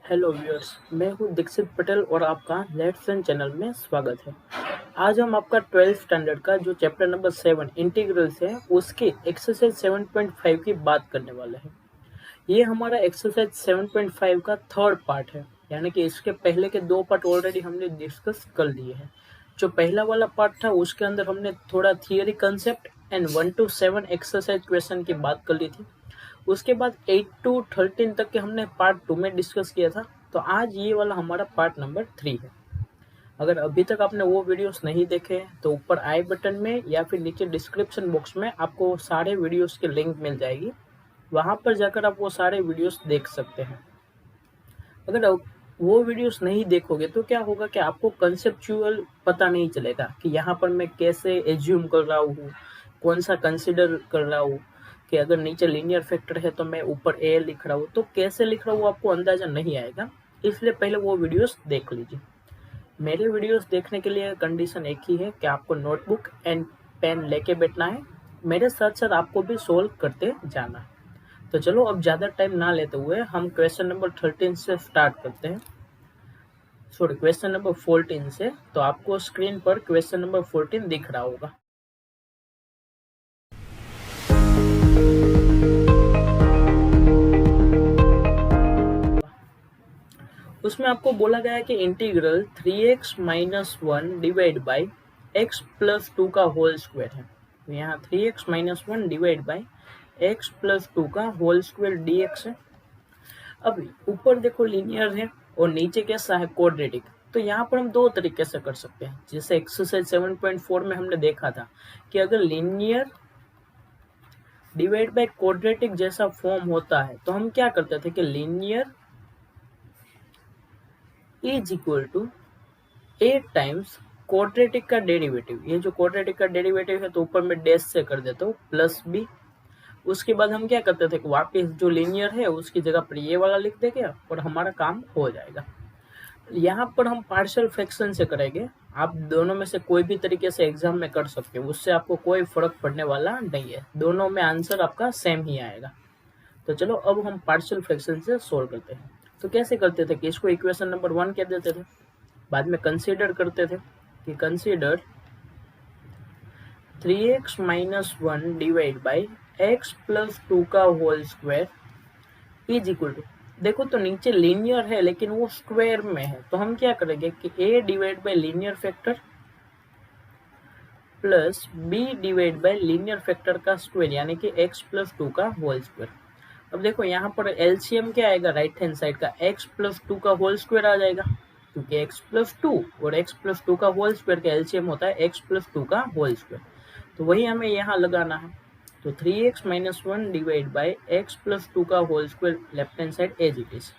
Hello viewers, मैं हूं दीक्षित पटेल और आपका लेट्स लर्न चैनल में स्वागत है। आज हम आपका 12th स्टैंडर्ड का जो चैप्टर नंबर 7 इंटीग्रल्स है उसके एक्सरसाइज 7.5 की बात करने वाले हैं। ये हमारा एक्सरसाइज 7.5 का थर्ड पार्ट है, यानी कि इसके पहले के दो पार्ट ऑलरेडी हमने डिस्कस कर लिए हैं। जो पहला वाला पार्ट था उसके अंदर हमने थोड़ा theory concept and 1 to 7 exercise question की बात कर ली थी। उसके बाद 8 to 13 तक के हमने पार्ट 2 में डिस्कस किया था। तो आज ये वाला हमारा पार्ट नंबर 3 है। अगर अभी तक आपने वो वीडियोस नहीं देखे तो ऊपर आई बटन में या फिर नीचे डिस्क्रिप्शन बॉक्स में आपको सारे वीडियोस की लिंक मिल जाएगी। वहां पर जाकर आप वो सारे वीडियोस देख सकते हैं। अगर आप वो वीडियोस नहीं देखोगे तो क्या होगा कि आपको कंसेप्चुअल पता नहीं चलेगा कि यहाँ पर मैं कैसे एज्यूम कर रहा हूँ, कौन सा कंसिडर कर रहा हूँ, कि अगर नीचे लीनियर फैक्टर है तो मैं ऊपर ए लिख रहा हूँ, तो कैसे लिख रहा हूँ आपको अंदाजा नहीं आएगा। इसलिए पहले वो वीडियोस देख लीजिए। मेरे वीडियोस देखने के लिए कंडीशन एक ही है कि आपको नोटबुक एंड पेन लेके बैठना है, मेरे साथ साथ आपको भी सोल्व करते जाना है। तो चलो अब ज़्यादा टाइम ना लेते हुए हम क्वेश्चन नंबर 13 से स्टार्ट करते हैं। सॉरी, क्वेश्चन नंबर 14 से। तो आपको स्क्रीन पर क्वेश्चन नंबर 14 दिख रहा होगा। उसमें आपको बोला गया है कि integral 3x minus 1 divide by x plus 2 का होल स्क्वायर है। तो यहाँ 3x minus 1 divide by x plus 2 का होल स्क्वायर dx है। अब ऊपर देखो लीनियर है और नीचे कैसा है, क्वाड्रेटिक। तो यहाँ पर हम दो तरीके से कर सकते हैं। जैसे एक्सरसाइज 7.4 में हमने देखा था कि अगर लीनियर डिवाइड बाय क्वाड्रेटिक जैसा फॉर्म होता है तो हम क्या करते थे कि linear is equal to A times quadratic का डेरिवेटिव। ये जो क्वाड्रेटिक का डेरिवेटिव है तो ऊपर में डैश से कर देता हूँ प्लस बी। उसके बाद हम क्या करते थे कि वापस जो लीनियर है उसकी जगह पर ये वाला लिख देंगे और हमारा काम हो जाएगा। यहाँ पर हम पार्शियल फ्रैक्शन से करेंगे। आप दोनों में से कोई भी तरीके से एग्जाम में कर सकते हो, उससे आपको कोई फर्क पड़ने वाला नहीं है। दोनों में आंसर आपका सेम ही आएगा। तो चलो अब हम पार्शियल फ्रैक्शन से सोल्व करते हैं। तो कैसे करते थे कि इसको इक्वेशन नंबर 1 कह देते थे, बाद में कंसीडर करते थे कि consider 3x minus 1 divide by x plus 2 का whole square is equal to, देखो तो नीचे लीनियर है लेकिन वो स्क्वायर में है, तो हम क्या करेंगे कि a divide by linear factor plus b divide by linear factor का स्क्वायर, यानी कि x प्लस 2 का होल स्क्वायर। अब देखो यहाँ पर एलसीएम क्या आएगा, राइट हैंड साइड का x प्लस 2 का होल स्क्वायर आ जाएगा, क्योंकि x प्लस 2 और x प्लस 2 का होल स्क्वायर का एलसीएम होता है x प्लस 2 का होल स्क्वायर। तो वही हमें यहाँ लगाना है। तो 3x minus 1 divide by x plus 2 का whole square left hand side as it is.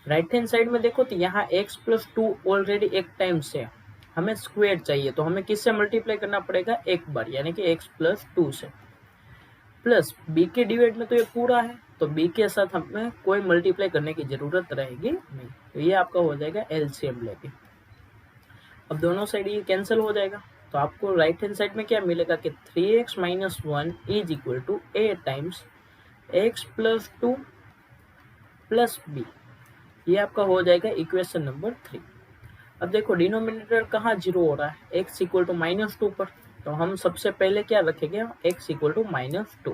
Right hand side में देखो तो यहाँ x प्लस 2 ऑलरेडी एक टाइम से, हमें स्क्वायर चाहिए तो हमें किससे मल्टीप्लाई करना पड़ेगा, एक बार, यानी कि x प्लस 2 से। प्लस b के डिवाइड में तो ये पूरा है तो b के साथ हमें कोई मल्टीप्लाई करने की जरूरत रहेगी नहीं। तो ये आपका हो जाएगा एलसीएम लेके। अब दोनों साइड ये कैंसिल हो जाएगा तो आपको राइट हैंड साइड में क्या मिलेगा कि 3x minus 1 is equal to a times x plus 2 plus b। ये आपका हो जाएगा इक्वेशन नंबर 3। अब देखो डिनोमिनेटर कहाँ जीरो हो रहा है, x इक्वल टू माइनस 2 पर। तो हम सबसे पहले क्या रखेंगे, x इक्वल टू माइनस 2।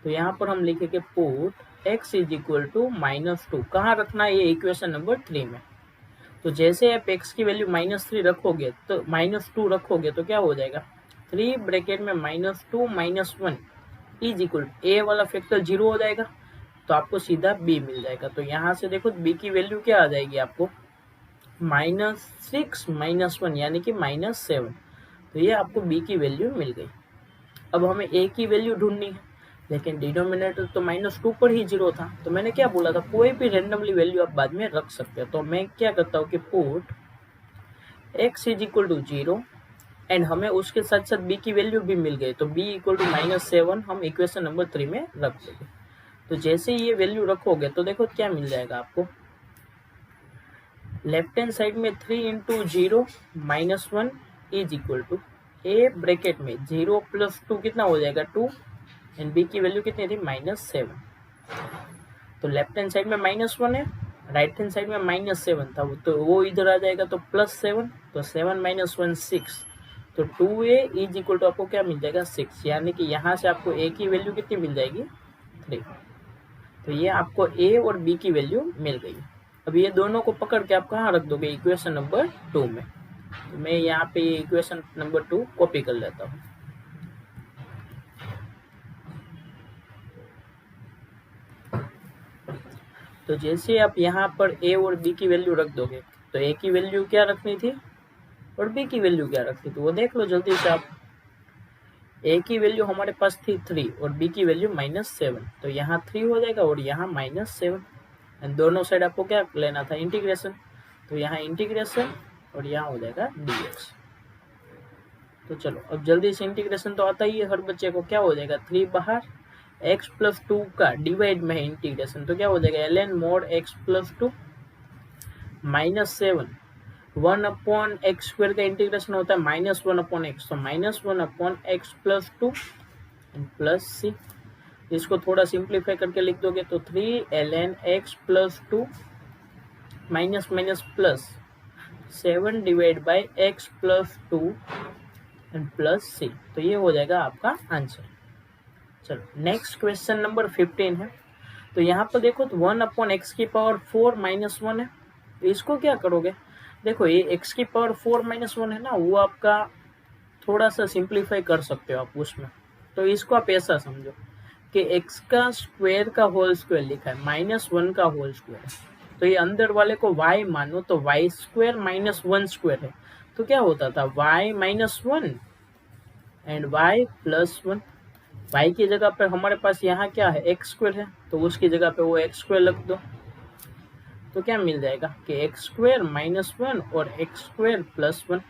तो यहाँ पर हम लिखेंगे put x is equal to minus 2। कहाँ रखना है, ये इक्वेशन नंबर 3 में। तो जैसे आप x की वैल्यू -3 रखोगे तो -2 रखोगे तो क्या हो जाएगा, 3 ब्रैकेट में -2 -1 इज इक्वल a वाला फैक्टर 0 हो जाएगा तो आपको सीधा b मिल जाएगा। तो यहाँ से देखो b की वैल्यू क्या आ जाएगी आपको, -6 -1 यानी कि -7। तो ये आपको b की वैल्यू मिल गई। अब हमें a की वैल्यू ढूंढनी है, लेकिन डिनोमिनेटर तो -2 पर ही 0 था। तो मैंने क्या बोला था, कोई भी रेंडमली वैल्यू आप बाद में रख सकते हो। तो मैं क्या करता हूँ कि put x is equal to 0 and हमें उसके साथ साथ b की वैल्यू भी मिल गई तो b इक्वल टू -7 हम इक्वेशन नंबर 3 में रख देंगे। तो जैसे ये वैल्यू रखोगे तो देखो क्या मिल जाएगा आपको, लेफ्ट हैंड साइड में 3 into 0 -1 is equal to a bracket में 0 प्लस 2 कितना हो जाएगा 2 एंड b की वैल्यू कितनी थी -7। तो लेफ्ट हैंड साइड में -1 है राइट हैंड साइड में -7 था, तो वो इधर आ जाएगा तो +7, तो 7 - 1 6, तो 2a इज इक्वल टू आपको क्या मिल जाएगा 6, यानी कि यहाँ से आपको a की वैल्यू कितनी मिल जाएगी 3। तो ये आपको a और b की वैल्यू मिल गई। अब ये दोनों को पकड़ के आप कहाँ रख दोगे, इक्वेशन नंबर 2 में। तो मैं यहाँ पे ये इक्वेशन नंबर 2 कॉपी कर लेता हूँ। तो जैसे आप यहाँ पर a और b की वैल्यू रख दोगे, तो a की वैल्यू क्या रखनी थी और b की वैल्यू क्या रखनी थी, वो देख लो जल्दी से आप। a की वैल्यू हमारे पास थी 3 और b की वैल्यू -7, तो यहाँ 3 हो जाएगा और यहाँ -7, एंड दोनों साइड आपको क्या लेना था, इंटीग्रेशन। तो यहाँ इंटीग्रेशन और यहाँ हो जाएगा dx। तो चलो अब जल्दी से इंटीग्रेशन तो आता ही है हर बच्चे को, क्या हो जाएगा 3 बाहर, x + 2 का डिवाइड में है इंटीग्रेशन, तो क्या हो जाएगा ln mod x + 2 -7, 1/x² का इंटीग्रेशन होता है -1/x, तो -1/x + 2 प्लस c। इसको थोड़ा सिंप्लीफाई करके लिख दोगे तो 3 ln x + 2 minus minus plus 7 divide by x + 2 and plus c, तो ये हो जाएगा आपका आंसर। चलो नेक्स्ट क्वेश्चन नंबर 15 है। तो यहाँ पर देखो तो 1/x की पावर 4 - 1 है, तो इसको क्या करोगे, देखो ये x की पावर 4 - 1 है ना, वो आपका थोड़ा सा सिंप्लीफाई कर सकते हो आप उसमें। तो इसको आप ऐसा समझो कि x का स्क्वायर का होल स्क्वायर लिखा है, -1 का होल स्क्वायर, तो ये अंदर वाले को y मानो तो y² - 1² है, तो क्या होता था y - 1 एंड y + 1। y की जगह पर हमारे पास यहाँ क्या है x² है, तो उसकी जगह पे वो x² रख दो, तो क्या मिल जाएगा कि x² - 1 और x² + 1।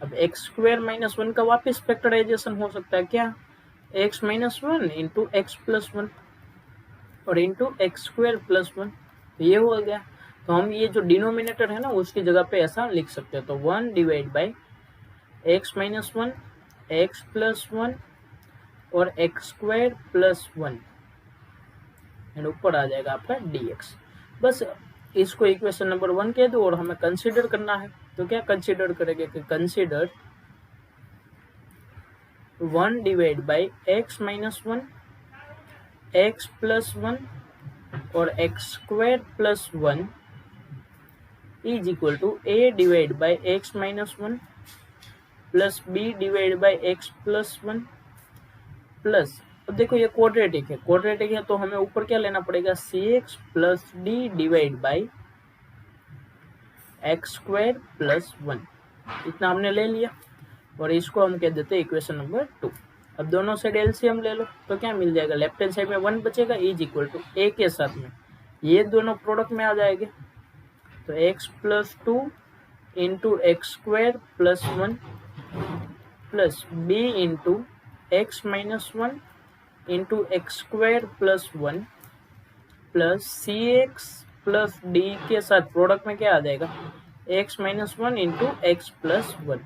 अब x² - 1 का वापस फैक्टराइजेशन हो सकता है क्या, x - 1 इंटू x + 1 और इंटू x² + 1, तो ये हो गया। तो हम ये जो डिनोमिनेटर है ना उसकी जगह पे ऐसा लिख सकते हैं, तो 1 डिवाइड बाई x - 1 x + 1 और x² + 1 एंड ऊपर आ जाएगा आपका dx। बस इसको इक्वेशन नंबर 1 कह दो और हमें कंसीडर करना है, तो क्या कंसीडर करेंगे कि consider 1 divide by x - 1 x + 1 और x² + 1 is equal to a divide by x - 1 plus b divide by x + 1 plus, अब देखो ये क्वाड्रेटिक है तो हमें ऊपर क्या लेना पड़ेगा cx + d divide by x² + 1, इतना हमने ले लिया और इसको हम कह देते हैं इक्वेशन नंबर 2। अब दोनों साइड एलसीएम ले लो, तो क्या मिल जाएगा, लेफ्ट हैंड साइड में 1 बचेगा इज इक्वल टू a के साथ में ये दोनों प्रोडक्ट में आ जाएंगे, तो x + 2 into x² + 1 plus b into x - 1 into x² + 1 plus cx + d के साथ प्रोडक्ट में क्या आ जाएगा x - 1 इंटू x + 1,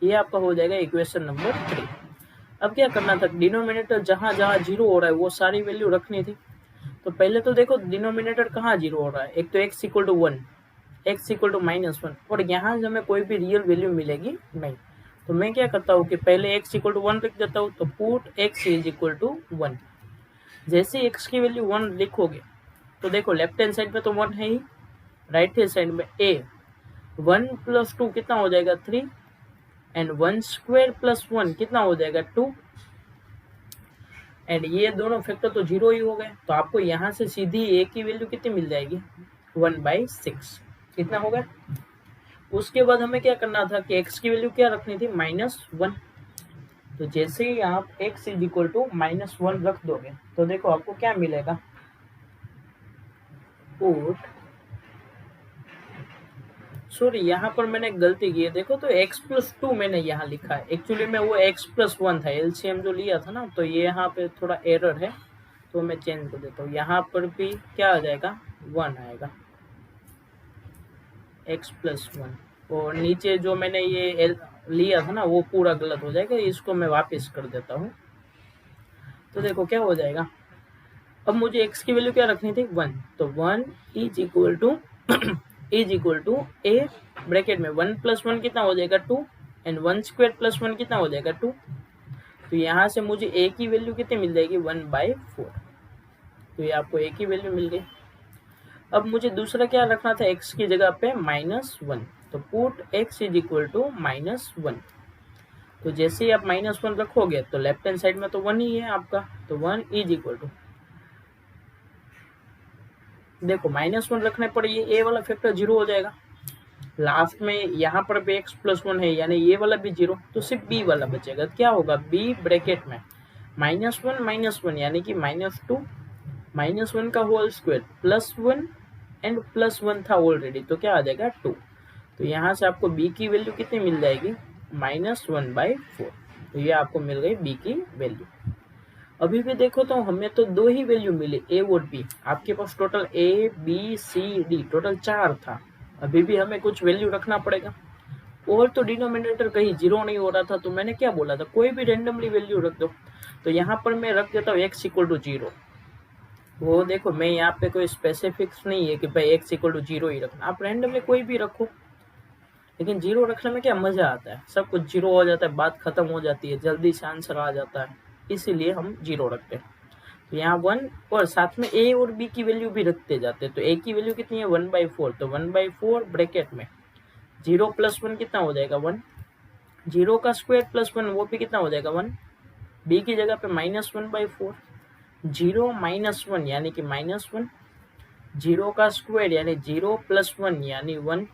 ये आपका हो जाएगा इक्वेशन नंबर 3। अब क्या करना था, डिनोमिनेटर जहां जहां 0 हो रहा है वो सारी वैल्यू रखनी थी। तो पहले तो देखो डिनोमिनेटर कहाँ 0 हो रहा है, एक तो x = 1 x = -1 और यहाँ से हमें कोई भी रियल वैल्यू मिलेगी नहीं, तो मैं क्या करता हूँ कि पहले x = 1 लिख देता हूँ, तो पुट x = 1। जैसे x की वैल्यू 1 लिखोगे तो देखो लेफ्ट हैंड साइड पे तो 1 है ही, राइट हैंड साइड में a 1 + 2 कितना हो जाएगा 3 एंड 1² + 1 कितना हो जाएगा 2 एंड ये दोनों फैक्टर तो 0 ही हो गए, तो आपको यहाँ से सीधी a की वैल्यू कितनी मिल जाएगी 1/6, कितना होगा। उसके बाद हमें क्या करना था कि x की वैल्यू क्या रखनी थी -1, तो जैसे ही आप x = -1 रख दोगे तो देखो आपको क्या मिलेगा, पुट सॉरी यहाँ पर मैंने गलती की है, देखो तो x + 2 मैंने यहाँ लिखा है, एक्चुअली में वो x + 1 था, एलसीएम जो लिया था ना, तो ये यहाँ पे थोड़ा एरर है, तो मैं चेंज कर देता हूँ। यहाँ पर भी क्या आ जाएगा 1 आएगा x + 1 और नीचे जो मैंने ये लिया था ना वो पूरा गलत हो जाएगा, इसको मैं वापस कर देता हूँ। तो देखो क्या हो जाएगा, अब मुझे x की वैल्यू क्या रखनी थी 1, तो 1 = is equal to A bracket में 1 + 1 कितना हो जाएगा 2 एंड 1² + 1 कितना हो जाएगा 2। तो यहाँ से मुझे ए की वैल्यू कितनी मिल जाएगी 1/4। तो ये आपको ए की वैल्यू मिल गई। अब मुझे दूसरा क्या रखना था, x की जगह पे -1। तो put x is equal to -1। तो जैसे ही आप -1 रखोगे तो लेफ्ट हैंड साइड में तो 1 ही है आपका, तो 1 इज इक्वल टू, देखो -1 रखने पर ये ए वाला फैक्टर 0 हो जाएगा। लास्ट में यहाँ पर भी x + 1 है, यानी ये वाला भी 0, तो सिर्फ b वाला बचेगा। क्या होगा, b ब्रैकेट में -1 -1 यानी कि -2 -1 का होल स्क्वायर +1 एंड +1 था ऑलरेडी, तो क्या आ जाएगा 2। तो यहाँ से आपको b की वैल्यू कितनी मिल जाएगी -1/4। तो ये आपको मिल गई b की वैल्यू। अभी भी देखो तो हमें तो 2 ही वैल्यू मिली a और b, आपके पास total a b c d total 4 था। अभी भी हमें कुछ वैल्यू रखना पड़ेगा, और तो डिनोमिनेटर कहीं 0 नहीं हो रहा था, तो मैंने क्या बोला था, कोई भी रेंडमली वैल्यू रख दो। तो यहाँ पर मैं रख देता हूँ x = 0। वो देखो मैं यहाँ पे कोई स्पेसिफिक्स नहीं है कि भाई x = 0 ही रखना, आप रैंडमली कोई भी रखो, लेकिन 0 रखने में क्या मजा आता है, सब कुछ 0 हो जाता है, बात खत्म हो जाती है, जल्दी से आंसर आ जाता है, इसीलिए हम 0 रखते हैं। तो यहाँ 1 और साथ में a और b की वैल्यू भी रखते जाते हैं। तो a की वैल्यू कितनी है 1/4, तो 1/4 ब्रैकेट में 0 + 1 कितना हो जाएगा 1, 0 का स्क्वायर +1 वो भी कितना हो जाएगा 1, b की जगह पे -1/4, 0 - 1 यानी कि -1, 0 का स्क्वायर यानी 0 + 1 यानी 1,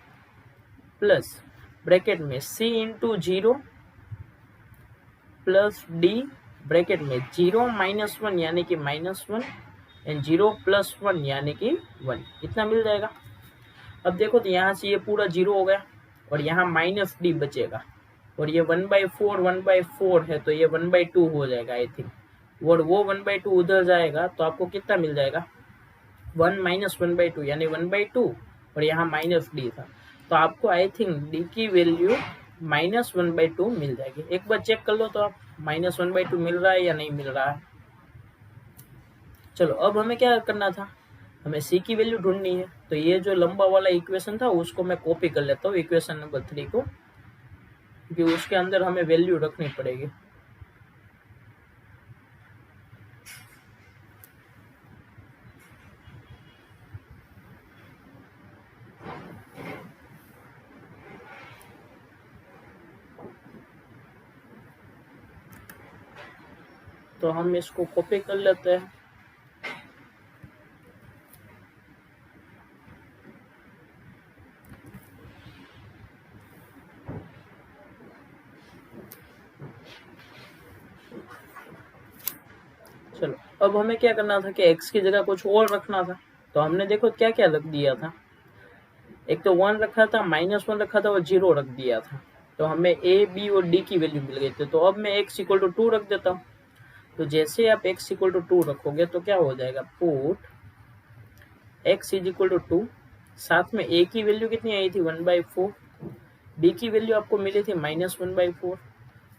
प्लस ब्रैकेट में c × 0 प्लस d ब्रैकेट में 0 - 1 यानी कि -1 एंड 0 + 1 यानी कि 1, इतना मिल जाएगा। अब देखो तो यहाँ से ये पूरा 0 हो गया और यहाँ -d बचेगा, और ये 1/4 है, तो ये 1/2 हो जाएगा आई थिंक, और वो 1/2 उधर जाएगा, तो आपको कितना मिल जाएगा 1 - 1/2 यानी 1/2, और यहाँ -d था, तो आपको आई थिंक d की वैल्यू -1/2 मिल जाएगी। एक बार चेक कर लो तो आप -1/2 मिल रहा है या नहीं मिल रहा है। चलो अब हमें क्या करना था, हमें c की वैल्यू ढूंढनी है। तो ये जो लंबा वाला इक्वेशन था उसको मैं कॉपी कर लेता हूँ, इक्वेशन नंबर 3 को, क्योंकि उसके अंदर हमें वैल्यू रखनी पड़ेगी। तो हम इसको कॉपी कर लेते हैं। चलो अब हमें क्या करना था कि x की जगह कुछ और रखना था। तो हमने देखो क्या क्या रख दिया था, एक तो 1 रखा था, -1 रखा था और 0 रख दिया था। तो हमें a b और d की वैल्यू मिल गई थी। तो अब मैं x = 2 रख देता हूँ। तो जैसे आप x = 2 रखोगे तो क्या हो जाएगा, पुट x = 2, साथ में a की वैल्यू कितनी आई थी 1/4, b की वैल्यू आपको मिली थी -1/4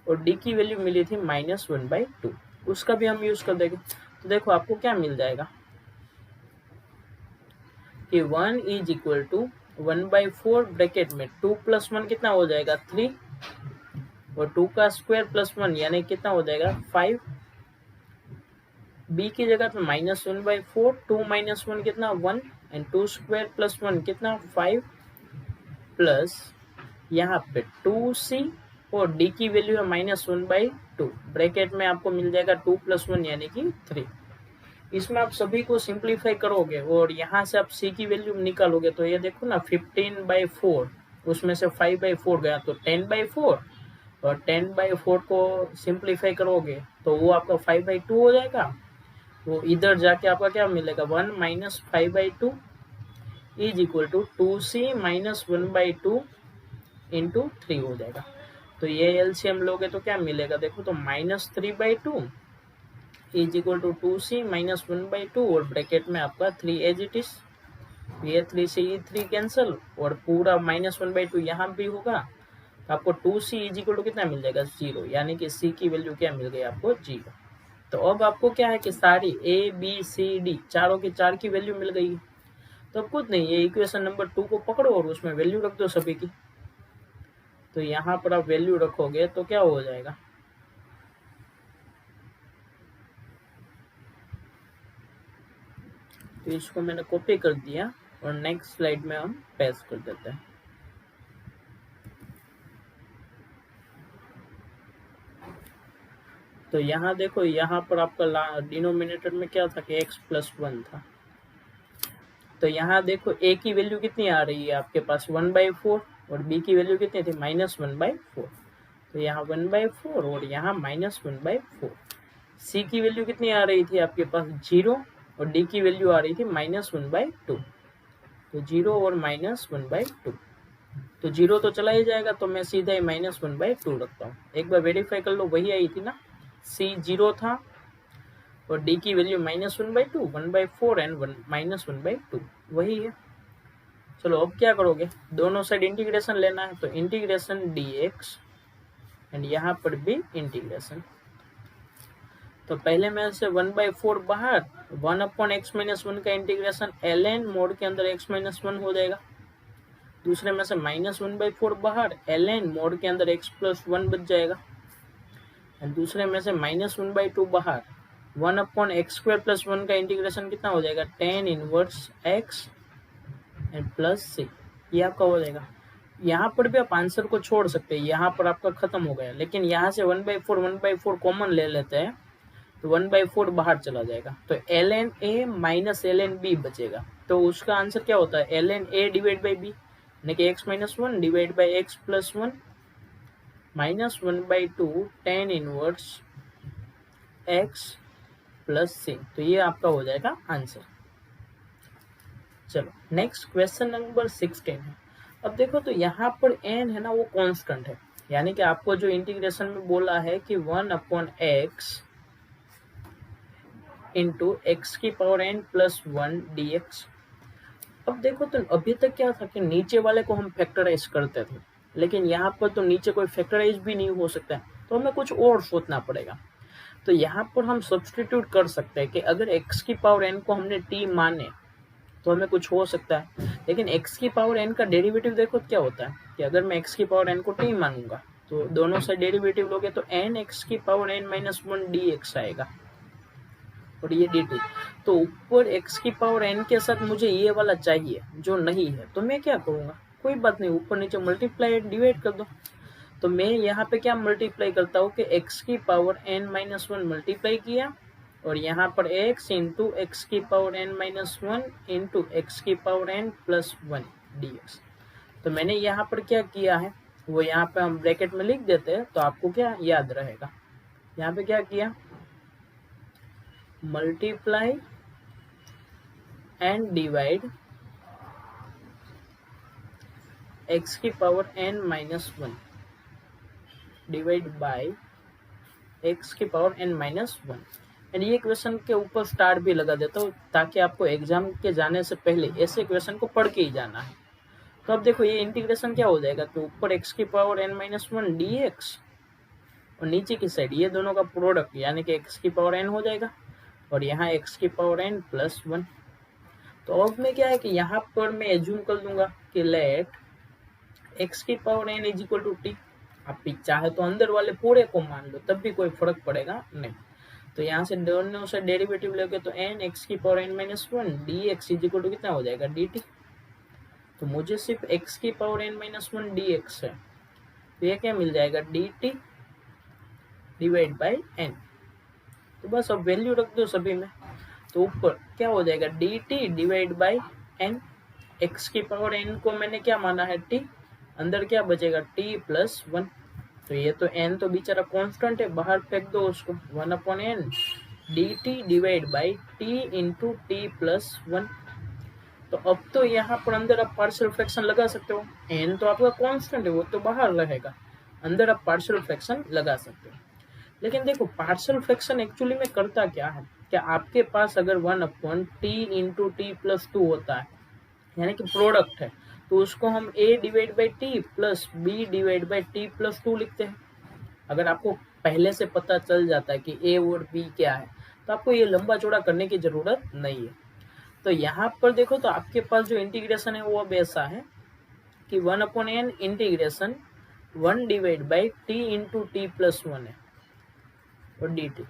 और d की वैल्यू मिली थी -1/2, उसका भी हम यूज कर देंगे। तो देखो आपको क्या मिल जाएगा कि 1 = 1/4 ब्रैकेट में 2 + 1 कितना हो जाएगा 3, और 2 का स्क्वायर +1 यानी कितना हो जाएगा 5, b की जगह पे -1/4, 2 - 1 कितना 1 एंड 2² + 1 कितना 5, प्लस यहाँ पे 2c और d की वैल्यू है -1/2 ब्रैकेट में आपको मिल जाएगा 2 + 1 यानी कि 3। इसमें आप सभी को सिंप्लीफाई करोगे और यहाँ से आप c की वैल्यू निकालोगे, तो ये देखो ना 15/4, उसमें से 5/4 गया तो 10/4, और 10/4 को सिंप्लीफाई करोगे तो वो आपका 5/2 हो जाएगा। वो इधर जाके आपका क्या मिलेगा 1 - 5/2 is equal to 2c - 1/2 into 3 हो जाएगा। तो ये एलसीएम लोगे तो क्या मिलेगा, देखो तो -3/2 इज इक्वल टू 2c - 1/2 और ब्रैकेट में आपका 3 एज इट इज, ये 3 से ये 3 कैंसिल और पूरा -1/2 यहाँ भी होगा, तो आपको 2c इज इक्वल टू कितना मिल जाएगा 0, यानी कि c की वैल्यू क्या मिल गई आपको 0। तो अब आपको क्या है कि सारी a b c d चारों की 4 की वैल्यू मिल गई। तो अब कुछ नहीं, ये इक्वेशन नंबर 2 को पकड़ो और उसमें वैल्यू रख दो सभी की। तो यहाँ पर आप वैल्यू रखोगे तो क्या हो जाएगा, तो इसको मैंने कॉपी कर दिया और नेक्स्ट स्लाइड में हम पेस्ट कर देते हैं। तो यहाँ देखो, यहाँ पर आपका डिनोमिनेटर में क्या था कि x प्लस 1 था। तो यहाँ देखो a की वैल्यू कितनी आ रही है आपके पास 1/4 और b की वैल्यू कितनी थी -1/4। तो यहाँ 1/4 और यहाँ -1/4। c की वैल्यू कितनी आ रही थी आपके पास 0 और d की वैल्यू आ रही थी -1/2। तो 0 और -1/2, तो 0 तो चला ही जाएगा, तो मैं सीधा ही -1/2 रखता हूँ। एक बार वेरीफाई कर लो, वही आई थी ना, c 0 था और d की वैल्यू -1/2, 1/4 एंड -1/2 वही है। चलो अब क्या करोगे, दोनों साइड इंटीग्रेशन लेना है, तो इंटीग्रेशन dx एंड यहाँ पर भी इंटीग्रेशन। तो पहले में से 1/4 बाहर, 1/x-1 का इंटीग्रेशन ln मोड के अंदर x-1 हो जाएगा। दूसरे में से -1/4 बाहर, ln मोड के अंदर x प्लस 1 बच जाएगा। एंड दूसरे में से -1/2 बाहर, 1/x² प्लस 1 का इंटीग्रेशन कितना हो जाएगा, tan inverse x and plus c, ये आपका हो जाएगा। यहाँ पर भी आप आंसर को छोड़ सकते हैं, यहाँ पर आपका खत्म हो गया, लेकिन यहाँ से 1/4 कॉमन ले लेते हैं, तो 1/4 बाहर चला जाएगा, तो ln a minus ln b बचेगा। तो उसका आंसर क्या होता है, ln a divide by b, यानी कि x-1 divide by x plus 1 -1/2 tan inverse x plus c। तो ये आपका हो जाएगा आंसर। चलो नेक्स्ट क्वेश्चन नंबर 16 है। अब देखो, तो यहाँ पर n है ना, वो कांस्टेंट है, यानी कि आपको जो इंटीग्रेशन में बोला है कि 1/x इंटू एक्स की पावर n प्लस 1 dx। अब देखो, तो अभी तक क्या था कि नीचे वाले को हम फैक्टराइज करते थे, लेकिन यहाँ पर तो नीचे कोई फैक्टराइज भी नहीं हो सकता है, तो हमें कुछ और सोचना पड़ेगा। तो यहाँ पर हम सब्सटीट्यूट कर सकते हैं कि अगर x की पावर n को हमने t माने तो हमें कुछ हो सकता है, लेकिन x की पावर n का डेरिवेटिव देखो क्या होता है कि अगर मैं x की पावर n को t मानूंगा तो दोनों से डेरिवेटिव लोगे तो n x की पावर n माइनस 1 dx आएगा और ये dt। तो ऊपर x की पावर n के साथ मुझे ये वाला चाहिए जो नहीं है, तो मैं क्या करूँगा, कोई बात नहीं, ऊपर नीचे मल्टीप्लाई डिवाइड कर दो। तो मैं यहाँ पे क्या मल्टीप्लाई करता हूँ कि x की पावर n माइनस 1 मल्टीप्लाई किया और यहाँ पर x इंटू एक्स की power n minus 1 into x की पावर n प्लस 1 dx। तो मैंने यहाँ पर क्या किया है वो यहाँ पे हम ब्रैकेट में लिख देते हैं, तो आपको क्या याद रहेगा, यहाँ पे क्या किया, मल्टीप्लाई एंड डिवाइड एक्स की power n minus 1 divide by x की पावर n माइनस 1। एंड ये क्वेश्चन के ऊपर स्टार भी लगा देता हूँ ताकि आपको एग्जाम के जाने से पहले ऐसे क्वेश्चन को पढ़ के ही जाना है। तो अब देखो ये इंटीग्रेशन क्या हो जाएगा, तो ऊपर एक्स की पावर n माइनस 1 dx और नीचे की साइड ये दोनों का प्रोडक्ट यानी कि एक्स की पावर n हो जाएगा और यहाँ एक्स की पावर n प्लस 1। तो अब में क्या है कि यहाँ पर मैं एज्यूम कर दूंगा कि लेट एक्स की power n is equal to T. आप चाहे तो अंदर वाले पूरे को मान लो, तब भी कोई फर्क पड़ेगा नहीं। तो यहाँ से दोनों से डेरिवेटिव लेके तो n एक्स की power n minus 1 dx is equal to कितना हो जाएगा dt। तो मुझे सिर्फ x की पावर n माइनस 1 dx है, तो ये क्या मिल जाएगा dt डिवाइड बाई n। तो बस अब वैल्यू रख दो सभी में, तो ऊपर क्या हो जाएगा dt divide by n। x की पावर n को मैंने क्या माना है t, अंदर क्या बचेगा t प्लस 1। तो ये तो n तो बेचारा कांस्टेंट है, बाहर फेंक दो उसको, 1/n dt divide by t into T plus 1। तो अब तो यहाँ पर अंदर आप पार्शियल फ्रैक्शन लगा सकते हो, n तो आपका कांस्टेंट है वो तो बाहर रहेगा, अंदर आप पार्शियल फ्रैक्शन लगा सकते हो। लेकिन देखो पार्शियल फ्रैक्शन एक्चुअली में करता क्या है, क्या आपके पास अगर 1/t इंटू टी प्लस 2 होता है यानी कि प्रोडक्ट है, तो उसको हम a divide by T plus b divide by T plus 2 लिखते हैं। अगर आपको पहले से पता चल जाता है कि a और b क्या है तो आपको ये लंबा चौड़ा करने की जरूरत नहीं है। तो यहाँ पर देखो तो आपके पास जो इंटीग्रेशन है वो अब ऐसा है कि 1/n integration 1 divide by T into T plus 1 है और डी टी।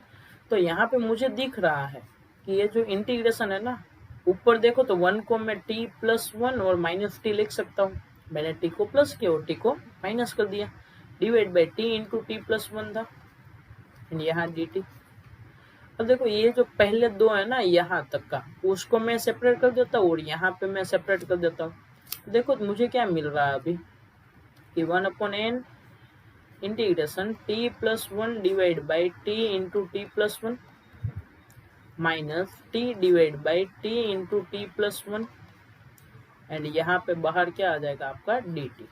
तो यहाँ पे मुझे दिख रहा है कि ये जो इंटीग्रेशन है ना, ऊपर देखो तो 1 को मैं टी प्लस 1 और माइनस टी लिख सकता हूँ। मैंने टी को प्लस किया और टी को माइनस कर दिया, divide by T into T plus 1 था, यहाँ डी टी। अब देखो ये जो पहले दो है ना यहाँ तक का, उसको मैं सेपरेट कर देता हूँ और यहाँ पे मैं सेपरेट कर देता हूँ। देखो मुझे क्या मिल रहा है अभी कि 1/n integration T plus 1 divide by T into T plus 1 minus T divide by T into T plus 1 and यहाँ पे बाहर क्या आ जाएगा आपका डी टी।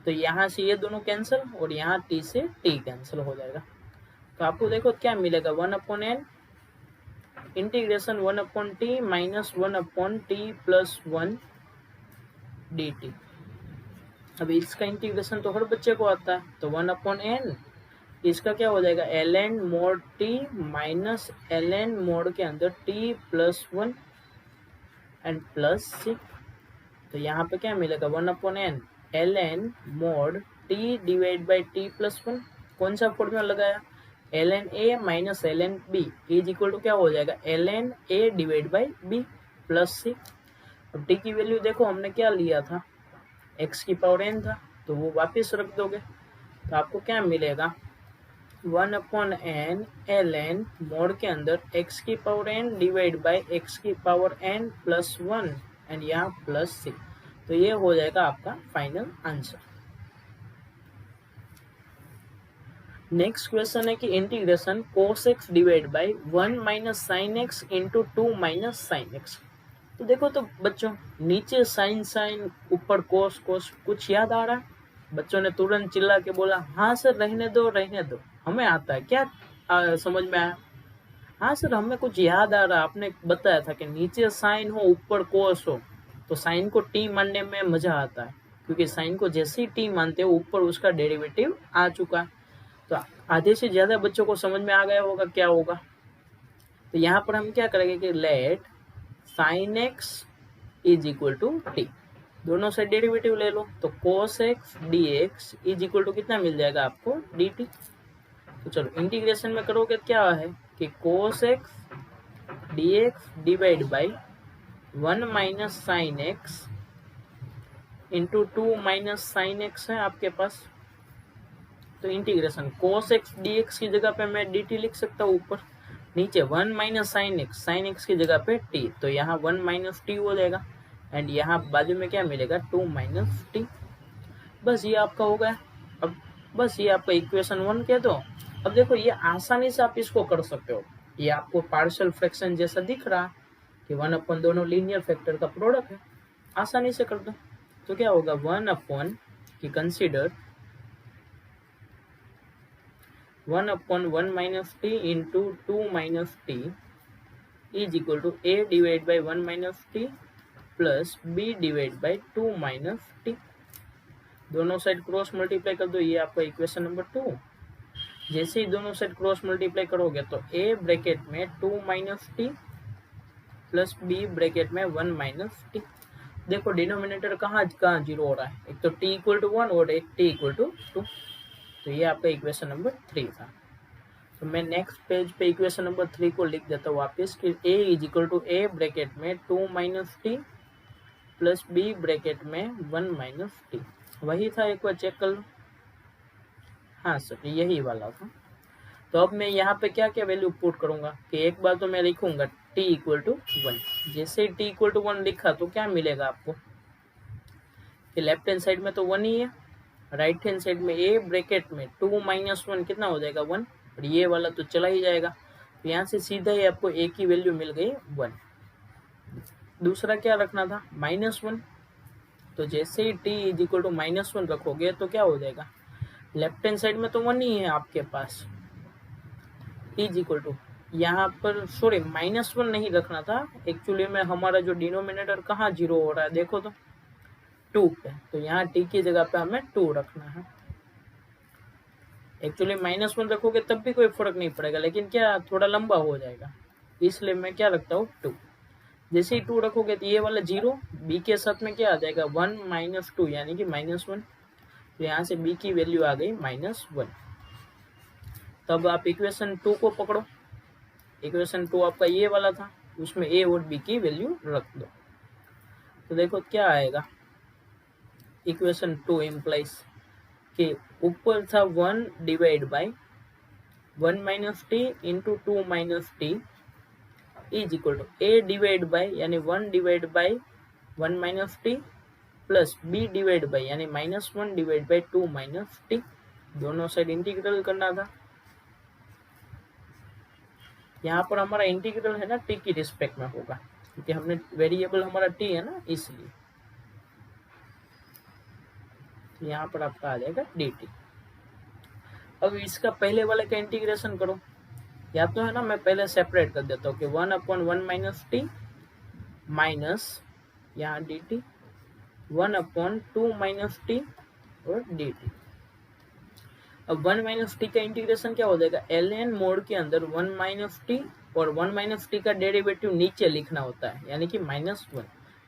तो यहाँ से ये दोनों कैंसिल और यहाँ टी से टी कैंसिल हो जाएगा। तो आपको देखो क्या मिलेगा 1/n integration 1/t minus 1/t plus 1 D T. अभी इसका इंटीग्रेशन तो हर बच्चे को आता है, तो 1/n इसका क्या हो जाएगा ln mod t minus ln mod के अंदर t plus 1 and plus c। तो यहाँ पे क्या मिलेगा 1/n ln mod t divide by t plus 1। कौन सा फॉर्मूला लगाया ln a minus ln b is equal to क्या हो जाएगा ln a divide by b plus c। अब t की वैल्यू देखो हमने क्या लिया था x की पावर n था, तो वो वापस रख दोगे तो आपको क्या मिलेगा 1/n ln मोड के अंदर x की power n divide by x की पावर n प्लस 1 एंड यहाँ प्लस c। तो ये हो जाएगा आपका फाइनल आंसर। नेक्स्ट क्वेश्चन है कि integration cos x divide by 1 minus sine x into 2 minus sine x. तो देखो तो बच्चों नीचे साइन साइन ऊपर कोस कोस, कुछ याद आ रहा है? बच्चों ने तुरंत चिल्ला के बोला हाँ सर रहने दो हमें आता है क्या? समझ में आया? हाँ सर हमें कुछ याद आ रहा है, आपने बताया था कि नीचे साइन हो ऊपर कोस हो तो साइन को टी मानने में मजा आता है, क्योंकि साइन को जैसे ही टी मानते हो ऊपर उसका डेरिवेटिव आ चुका है। तो आधे से ज्यादा बच्चों को समझ में आ गया होगा क्या होगा। तो यहाँ पर हम क्या करेंगे कि let sine X is equal to T, दोनों से डेरिवेटिव ले लो तो cos x dx is equal to कितना मिल जाएगा आपको dt। तो चलो इंटीग्रेशन में करोगे क्या है कि cos x dx divide by 1 minus sine x into 2 minus sine x है आपके पास। तो इंटीग्रेशन cos x dx की जगह पे मैं dt लिख सकता हूँ, ऊपर नीचे 1 माइनस साइन एक्स की जगह पे t, तो यहाँ 1 माइनस टी हो जाएगा एंड यहाँ बाजू में क्या मिलेगा 2 माइनस टी। बस ये आपका हो गया। अब बस ये आपका इक्वेशन 1 कह दो। अब देखो ये आसानी से आप इसको कर सकते हो, ये आपको पार्शियल फ्रैक्शन जैसा दिख रहा है कि 1/, दोनों लीनियर फैक्टर का प्रोडक्ट है, आसानी से कर दो। तो क्या होगा 1/, कि consider 1/1 minus T into 2 minus T is equal to a divide by 1 minus T plus b divide by 2 minus T. दोनों साइड क्रॉस मल्टीप्लाई कर दो, ये आपका इक्वेशन नंबर 2। जैसे ही दोनों साइड क्रॉस मल्टीप्लाई करोगे तो a ब्रैकेट में 2 minus T plus b bracket में 1 माइनस टी। देखो डिनोमिनेटर कहाँ जीरो हो रहा है, एक तो t इक्वल टू 1 और एक t इक्वल टू 2। तो ये आपका इक्वेशन नंबर 3 था। तो मैं नेक्स्ट पेज पे इक्वेशन नंबर 3 को लिख देता हूँ वापस कि a is equal to a bracket में 2 minus T plus b bracket में 1 माइनस टी। वही था, एक बार चेक कर लो। हाँ सर यही वाला था। तो अब मैं यहाँ पे क्या क्या वैल्यू पुट करूंगा कि एक बार तो मैं लिखूंगा t इक्वल टू 1। जैसे ही t इक्वल टू 1 लिखा तो क्या मिलेगा आपको कि लेफ्ट हैंड साइड में तो 1 ही है, राइट हैंड साइड में a ब्रैकेट में 2 माइनस 1 कितना हो जाएगा 1, और ये वाला तो चला ही जाएगा। तो यहाँ से सीधा ही आपको a की वैल्यू मिल गई 1। दूसरा क्या रखना था -1, तो जैसे ही t इज इक्वल टू -1 रखोगे तो क्या हो जाएगा, लेफ्ट हैंड साइड में तो 1 ही है आपके पास, इज इक्वल टू यहाँ पर सॉरी -1 नहीं रखना था एक्चुअली में, हमारा जो डिनोमिनेटर कहाँ जीरो हो रहा है देखो तो 2 पे, तो यहाँ t की जगह पे हमें 2 रखना है। एक्चुअली -1 रखोगे तब भी कोई फर्क नहीं पड़ेगा, लेकिन क्या थोड़ा लंबा हो जाएगा, इसलिए मैं क्या रखता हूँ 2। जैसे ही 2 रखोगे तो ये वाला 0, b के साथ में क्या आ जाएगा 1 माइनस 2 यानी कि -1। तो यहाँ से b की वैल्यू आ गई -1। तब आप इक्वेशन 2 को पकड़ो। इक्वेशन 2 आपका ये वाला था, उसमें a और b की वैल्यू रख दो। तो देखो क्या आएगा, इक्वेशन 2 इम्प्लाइज कि ऊपर था 1 divide by 1 minus T into 2 minus T is equal to a divide by यानी 1 divide by 1 minus T plus b divide by यानी -1 डिवाइड बाई 2 माइनस टी। दोनों साइड इंटीग्रल करना था। यहाँ पर हमारा इंटीग्रल है ना टी की रिस्पेक्ट में होगा, क्योंकि हमने वेरिएबल हमारा टी है ना, इसलिए। तो यहाँ पर आपका आ जाएगा dt। अब इसका पहले वाले का इंटीग्रेशन करो, या तो है ना मैं पहले सेपरेट कर देता हूँ कि 1/1 माइनस टी माइनस यहाँ dt 1/2 माइनस टी और dt। अब 1 माइनस टी का इंटीग्रेशन क्या हो जाएगा, ln मोड के अंदर 1 माइनस टी और 1 माइनस टी का डेरिवेटिव नीचे लिखना होता है, यानी कि -1।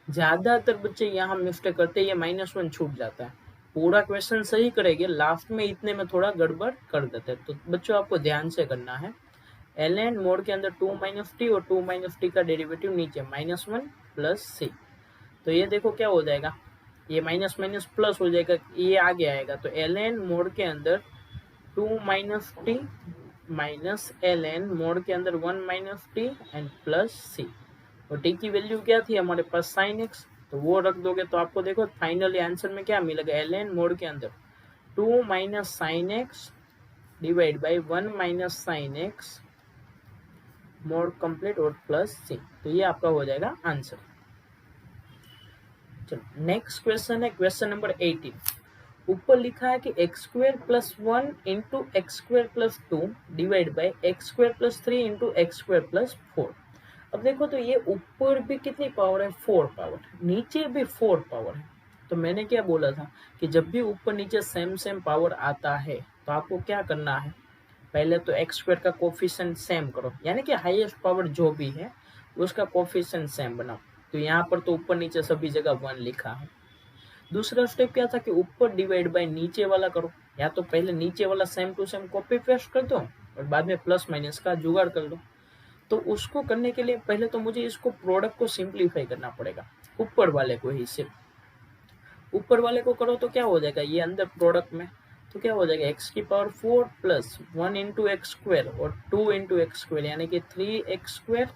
ज्यादातर बच्चे यहाँ मिस्टेक करते हैं, ये -1 छूट जाता है। पूरा क्वेश्चन सही करेंगे, लास्ट में इतने में थोड़ा गड़बड़ कर देते हैं। तो बच्चों आपको ध्यान से करना है, ln मोड के अंदर 2 माइनस टी और 2 माइनस टी का डेरिवेटिव नीचे -1 प्लस सी। तो ये देखो क्या हो जाएगा, ये माइनस माइनस प्लस हो जाएगा, ये आगे आएगा। तो ln मोड के अंदर 2 minus T minus ln mod के अंदर 1 माइनस टी एंड प्लस सी। और टी की वैल्यू क्या थी हमारे पास sin x, तो वो रख दोगे तो आपको देखो फाइनली आंसर में क्या मिलेगा, ln मोड के अंदर 2 minus sine x divide by 1 minus sine x mode complete और प्लस सी। तो ये आपका हो जाएगा आंसर। चलो नेक्स्ट क्वेश्चन है क्वेश्चन नंबर 18। ऊपर लिखा है कि x square plus 1 into x square plus 2 divide by x square plus 3 into x square plus 4। अब देखो तो ये ऊपर भी कितनी पावर है, 4 पावर, नीचे भी 4 पावर है। तो मैंने क्या बोला था कि जब भी ऊपर नीचे सेम सेम पावर आता है तो आपको क्या करना है, पहले तो एक्स स्क्वायर का कोफिशिएंट सेम करो, यानी कि हाईएस्ट पावर जो भी है उसका कोफिशिएंट सेम बनाओ। तो यहाँ पर तो ऊपर नीचे सभी जगह 1 लिखा है। दूसरा स्टेप क्या था कि ऊपर डिवाइड बाय नीचे वाला करो, या तो पहले नीचे वाला same to same copy paste कर दो और बाद में प्लस माइनस का जुगाड़ कर दो। तो उसको करने के लिए पहले तो मुझे इसको प्रोडक्ट को सिंप्लीफाई करना पड़ेगा, ऊपर वाले को ही सिर्फ ऊपर वाले को करो तो क्या हो जाएगा, ये अंदर प्रोडक्ट में तो क्या हो जाएगा एक्स की power 4 plus 1 into x square और 2 इंटू एक्स स्क्वायर यानी कि 3x square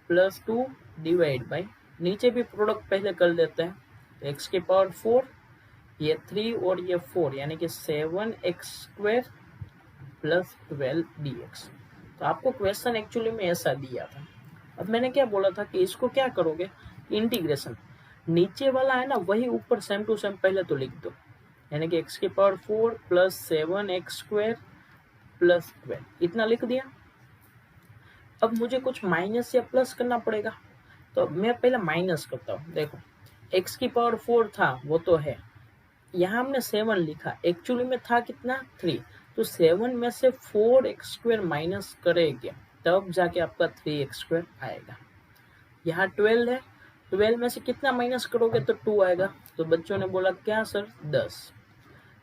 plus 2 divide by नीचे भी प्रोडक्ट पहले कर देते हैं, तो एक्स की पावर 4 ये 3 और ये 4 यानी कि 7x स्क्वायर प्लस 12 dx। तो आपको क्वेश्चन एक्चुअली में ऐसा दिया था। अब मैंने क्या बोला था कि इसको क्या करोगे, इंटीग्रेशन नीचे वाला है ना वही ऊपर सेम टू सेम पहले तो लिख दो, यानी कि x की power 4 plus 7x square plus 12 इतना लिख दिया। अब मुझे कुछ माइनस या प्लस करना पड़ेगा, तो मैं पहले माइनस करता हूँ। देखो x की पावर 4 था वो तो है, यहाँ हमने 7 लिखा, एक्चुअली में था कितना 3, तो 7 में से 4x स्क्वायर माइनस करेंगे तब जाके आपका 3x स्क्वायर आएगा। यहाँ 12 है, 12 में से कितना माइनस करोगे तो 2 आएगा। तो बच्चों ने बोला क्या सर 10,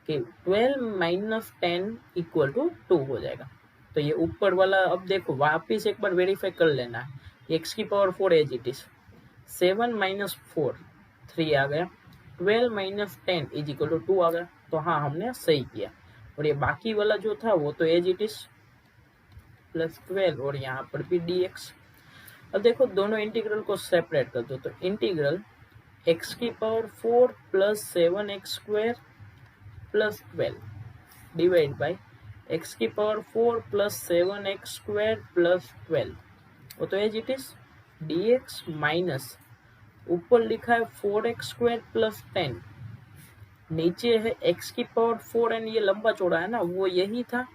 कि 12 माइनस 10 इक्वल टू 2 हो जाएगा। तो ये ऊपर वाला अब देखो वापिस एक बार वेरीफाई कर लेना है, x की power 4 as it is, 7 minus 4 3 आ गया, 12 माइनस 10 इज इक्वल टू 2 आ गया। तो हाँ हमने सही किया। और ये बाकी वाला जो था वो तो एज इट इज प्लस 12 और यहाँ पर भी dx। अब देखो दोनों इंटीग्रल को सेपरेट कर दो, तो इंटीग्रल x की power 4 plus 7x square plus 12 divide by x की power 4 plus 7x square plus 12 वो तो as it is dx minus ऊपर लिखा है 4x स्क्वायर प्लस 10, नीचे है x की पावर 4 एंड ये लंबा चौड़ा है ना वो यही था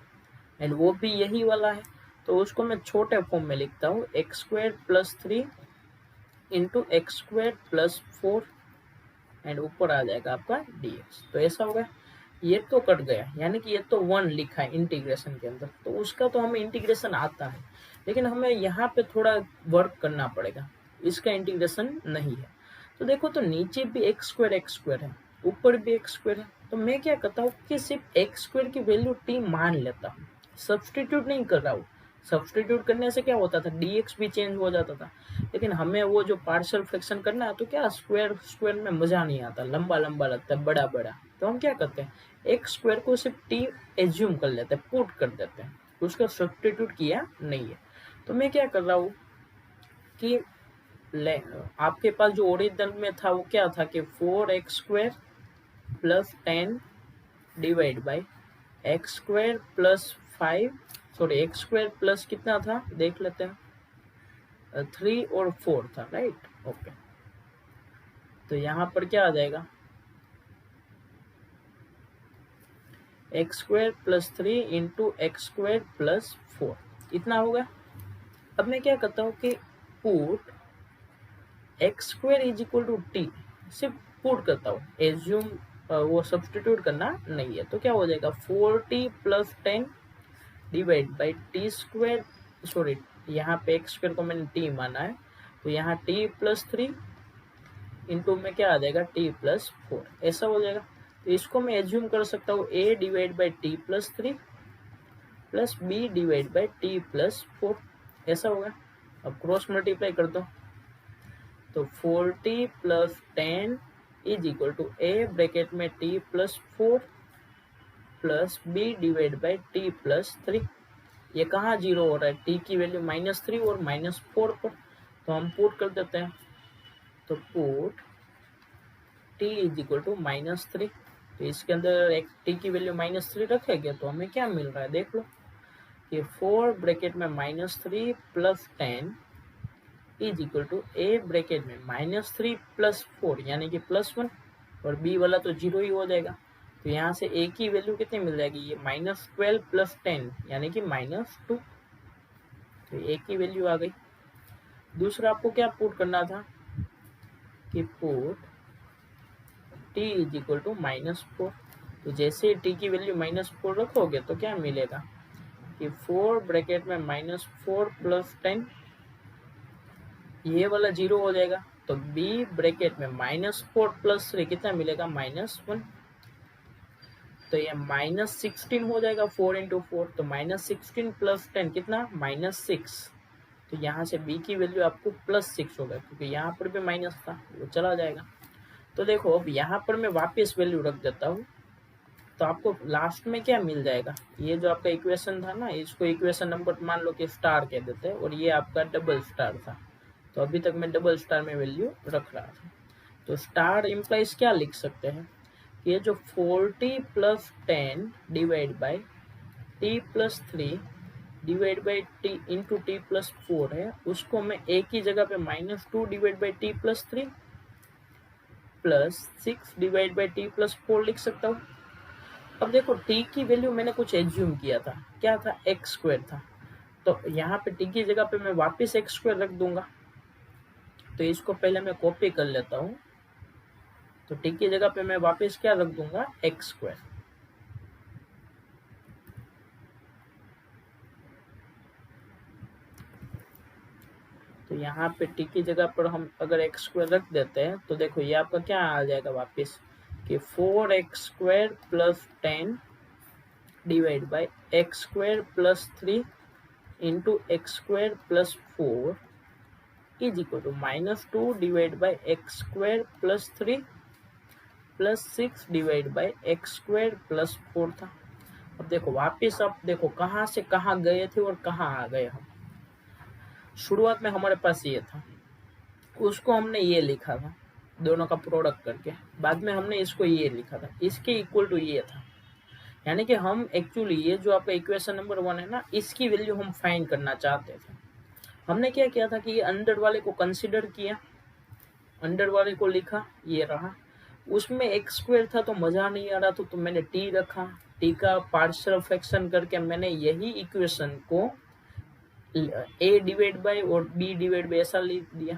एंड वो भी यही वाला है, तो उसको मैं छोटे फॉर्म में लिखता हूँ x square plus 3 into x square plus 4 and ऊपर आ जाएगा आपका dx। तो ऐसा होगा, ये तो कट गया, यानी कि ये तो 1 लिखा है इंटीग्रेशन के अंदर, तो उसका तो हमें इंटीग्रेशन आता है, लेकिन हमें यहाँ पे थोड़ा वर्क करना पड़ेगा। इसका इंटीग्रेशन नहीं है। तो देखो तो नीचे भी एक्स स्क्वायर है, ऊपर भी एक्स स्क्वायर है, तो मैं क्या करता हूँ कि सिर्फ एक्स स्क्वायर की वैल्यू टी मान लेता हूँ, सब्सटीट्यूट नहीं कर रहा हूँ। सब्सटीट्यूट करने से क्या होता था, dx भी चेंज हो जाता था, लेकिन हमें वो जो पार्शियल फ्रैक्शन करना है तो क्या स्क्वायर स्क्वायर में मजा नहीं आता, लंबा लंबा लगता है, बड़ा बड़ा। तो हम क्या करते हैं, एक्स स्क्वायर को सिर्फ टी एज्यूम कर लेते हैं, पुट कर देते हैं, उसका सब्सटीट्यूट किया नहीं है। तो मैं क्या कर रहा हूँ कि आपके पास जो ओरिजिनल में था वो क्या था कि 4x² plus 10 divide by x² plus 5, sorry x² plus कितना था देख लेते हैं, 3 और 4 था, राइट। ओके, तो यहाँ पर क्या आ जाएगा, x² plus 3 into x² plus 4, इतना होगा। अब मैं क्या करता हूँ कि put x² is equal to T, सिर्फ पुट करता हूँ, एज्यूम वो सब्सटीट्यूट करना नहीं है। तो क्या हो जाएगा 4t plus 10 divide by t², sorry यहाँ पे x² को मैंने t माना है, तो यहाँ t प्लस 3 इंटू में क्या आ जाएगा t प्लस 4, ऐसा हो जाएगा। तो इसको मैं एज्यूम कर सकता हूँ a divide by t plus 3 plus b divide by t plus 4, ऐसा होगा। अब क्रॉस मल्टीप्लाई कर दो, तो 40 plus 10 is equal to a bracket में t plus 4 plus b divide by t plus 3। ये कहाँ जीरो हो रहा है, t की वैल्यू -3 और -4 पर, तो हम पुट कर देते हैं। तो put t is equal to -3, तो इसके अंदर एक t की वैल्यू -3 रखेंगे तो हमें क्या मिल रहा है देख लो, कि 4 ब्रैकेट में -3 plus 10 is equal to a bracket में -3 प्लस 4 यानी कि +1, और b वाला तो जीरो ही हो जाएगा। तो यहाँ से a की वैल्यू कितनी मिल जाएगी, ये -12 प्लस 10 यानी कि -2, तो a की वैल्यू आ गई। दूसरा आपको क्या पुट करना था कि put t is equal to -4, तो जैसे t की वैल्यू -4 रखोगे तो क्या मिलेगा कि 4 ब्रैकेट में -4 प्लस 10, ये वाला जीरो हो जाएगा, तो b ब्रैकेट में -4 प्लस 3 कितना मिलेगा, -1, तो ये -16 हो जाएगा 4 इंटू 4, तो -16 प्लस 10 कितना, -6, तो यहाँ से b की वैल्यू आपको +6 होगा, क्योंकि यहाँ पर भी माइनस था वो चला जाएगा। तो देखो अब यहाँ पर मैं वापस वैल्यू रख देता हूँ, तो आपको लास्ट में क्या मिल जाएगा, ये जो आपका इक्वेशन था ना, इसको इक्वेशन नंबर मान लो कि स्टार कह देते हैं, और ये आपका डबल स्टार था, तो अभी तक मैं डबल स्टार में वैल्यू रख रहा था। तो स्टार इम्प्लाइज क्या लिख सकते हैं, ये जो 40 plus 10 divide by t plus 3 divide by T into T plus 4 है, उसको मैं एक ही जगह पे -2 divide by T plus 3 plus 6 divide by T plus 4 लिख सकता हूँ। अब देखो t की वैल्यू मैंने कुछ एज्यूम किया था, क्या था, x² था, तो यहाँ पे t की जगह पे मैं वापस x² रख दूंगा, तो इसको पहले मैं कॉपी कर लेता हूँ, तो t की जगह पे मैं वापस क्या रख दूंगा, x²। तो यहाँ पे t की जगह पर हम अगर x² रख देते हैं तो देखो ये आपका क्या आ जाएगा वापस, कि 4x² plus 10 divide by x² plus 3 into x² plus 4 is equal to -2 divide by x² plus 3 plus 6 divide by x² plus 4 था। अब देखो वापस, अब देखो कहाँ से कहाँ गए थे और कहाँ आ गए हम। शुरुआत में हमारे पास ये था, उसको हमने ये लिखा था दोनों का प्रोडक्ट करके, बाद में हमने इसको ये लिखा था, इसके इक्वल टू ये था, यानी कि हम एक्चुअली ये जो आपका इक्वेशन नंबर 1 है ना, इसकी वैल्यू हम फाइंड करना चाहते थे। हमने क्या किया था कि ये अंडर वाले को कंसीडर किया, अंडर वाले को लिखा, ये रहा, उसमें x² था तो मजा नहीं आ रहा तो मैंने t रखा, t का पार्शियल फ्रैक्शन करके मैंने यही इक्वेशन को a डिवाइड बाई और b डिवाइड बाई ऐसा लिख दिया,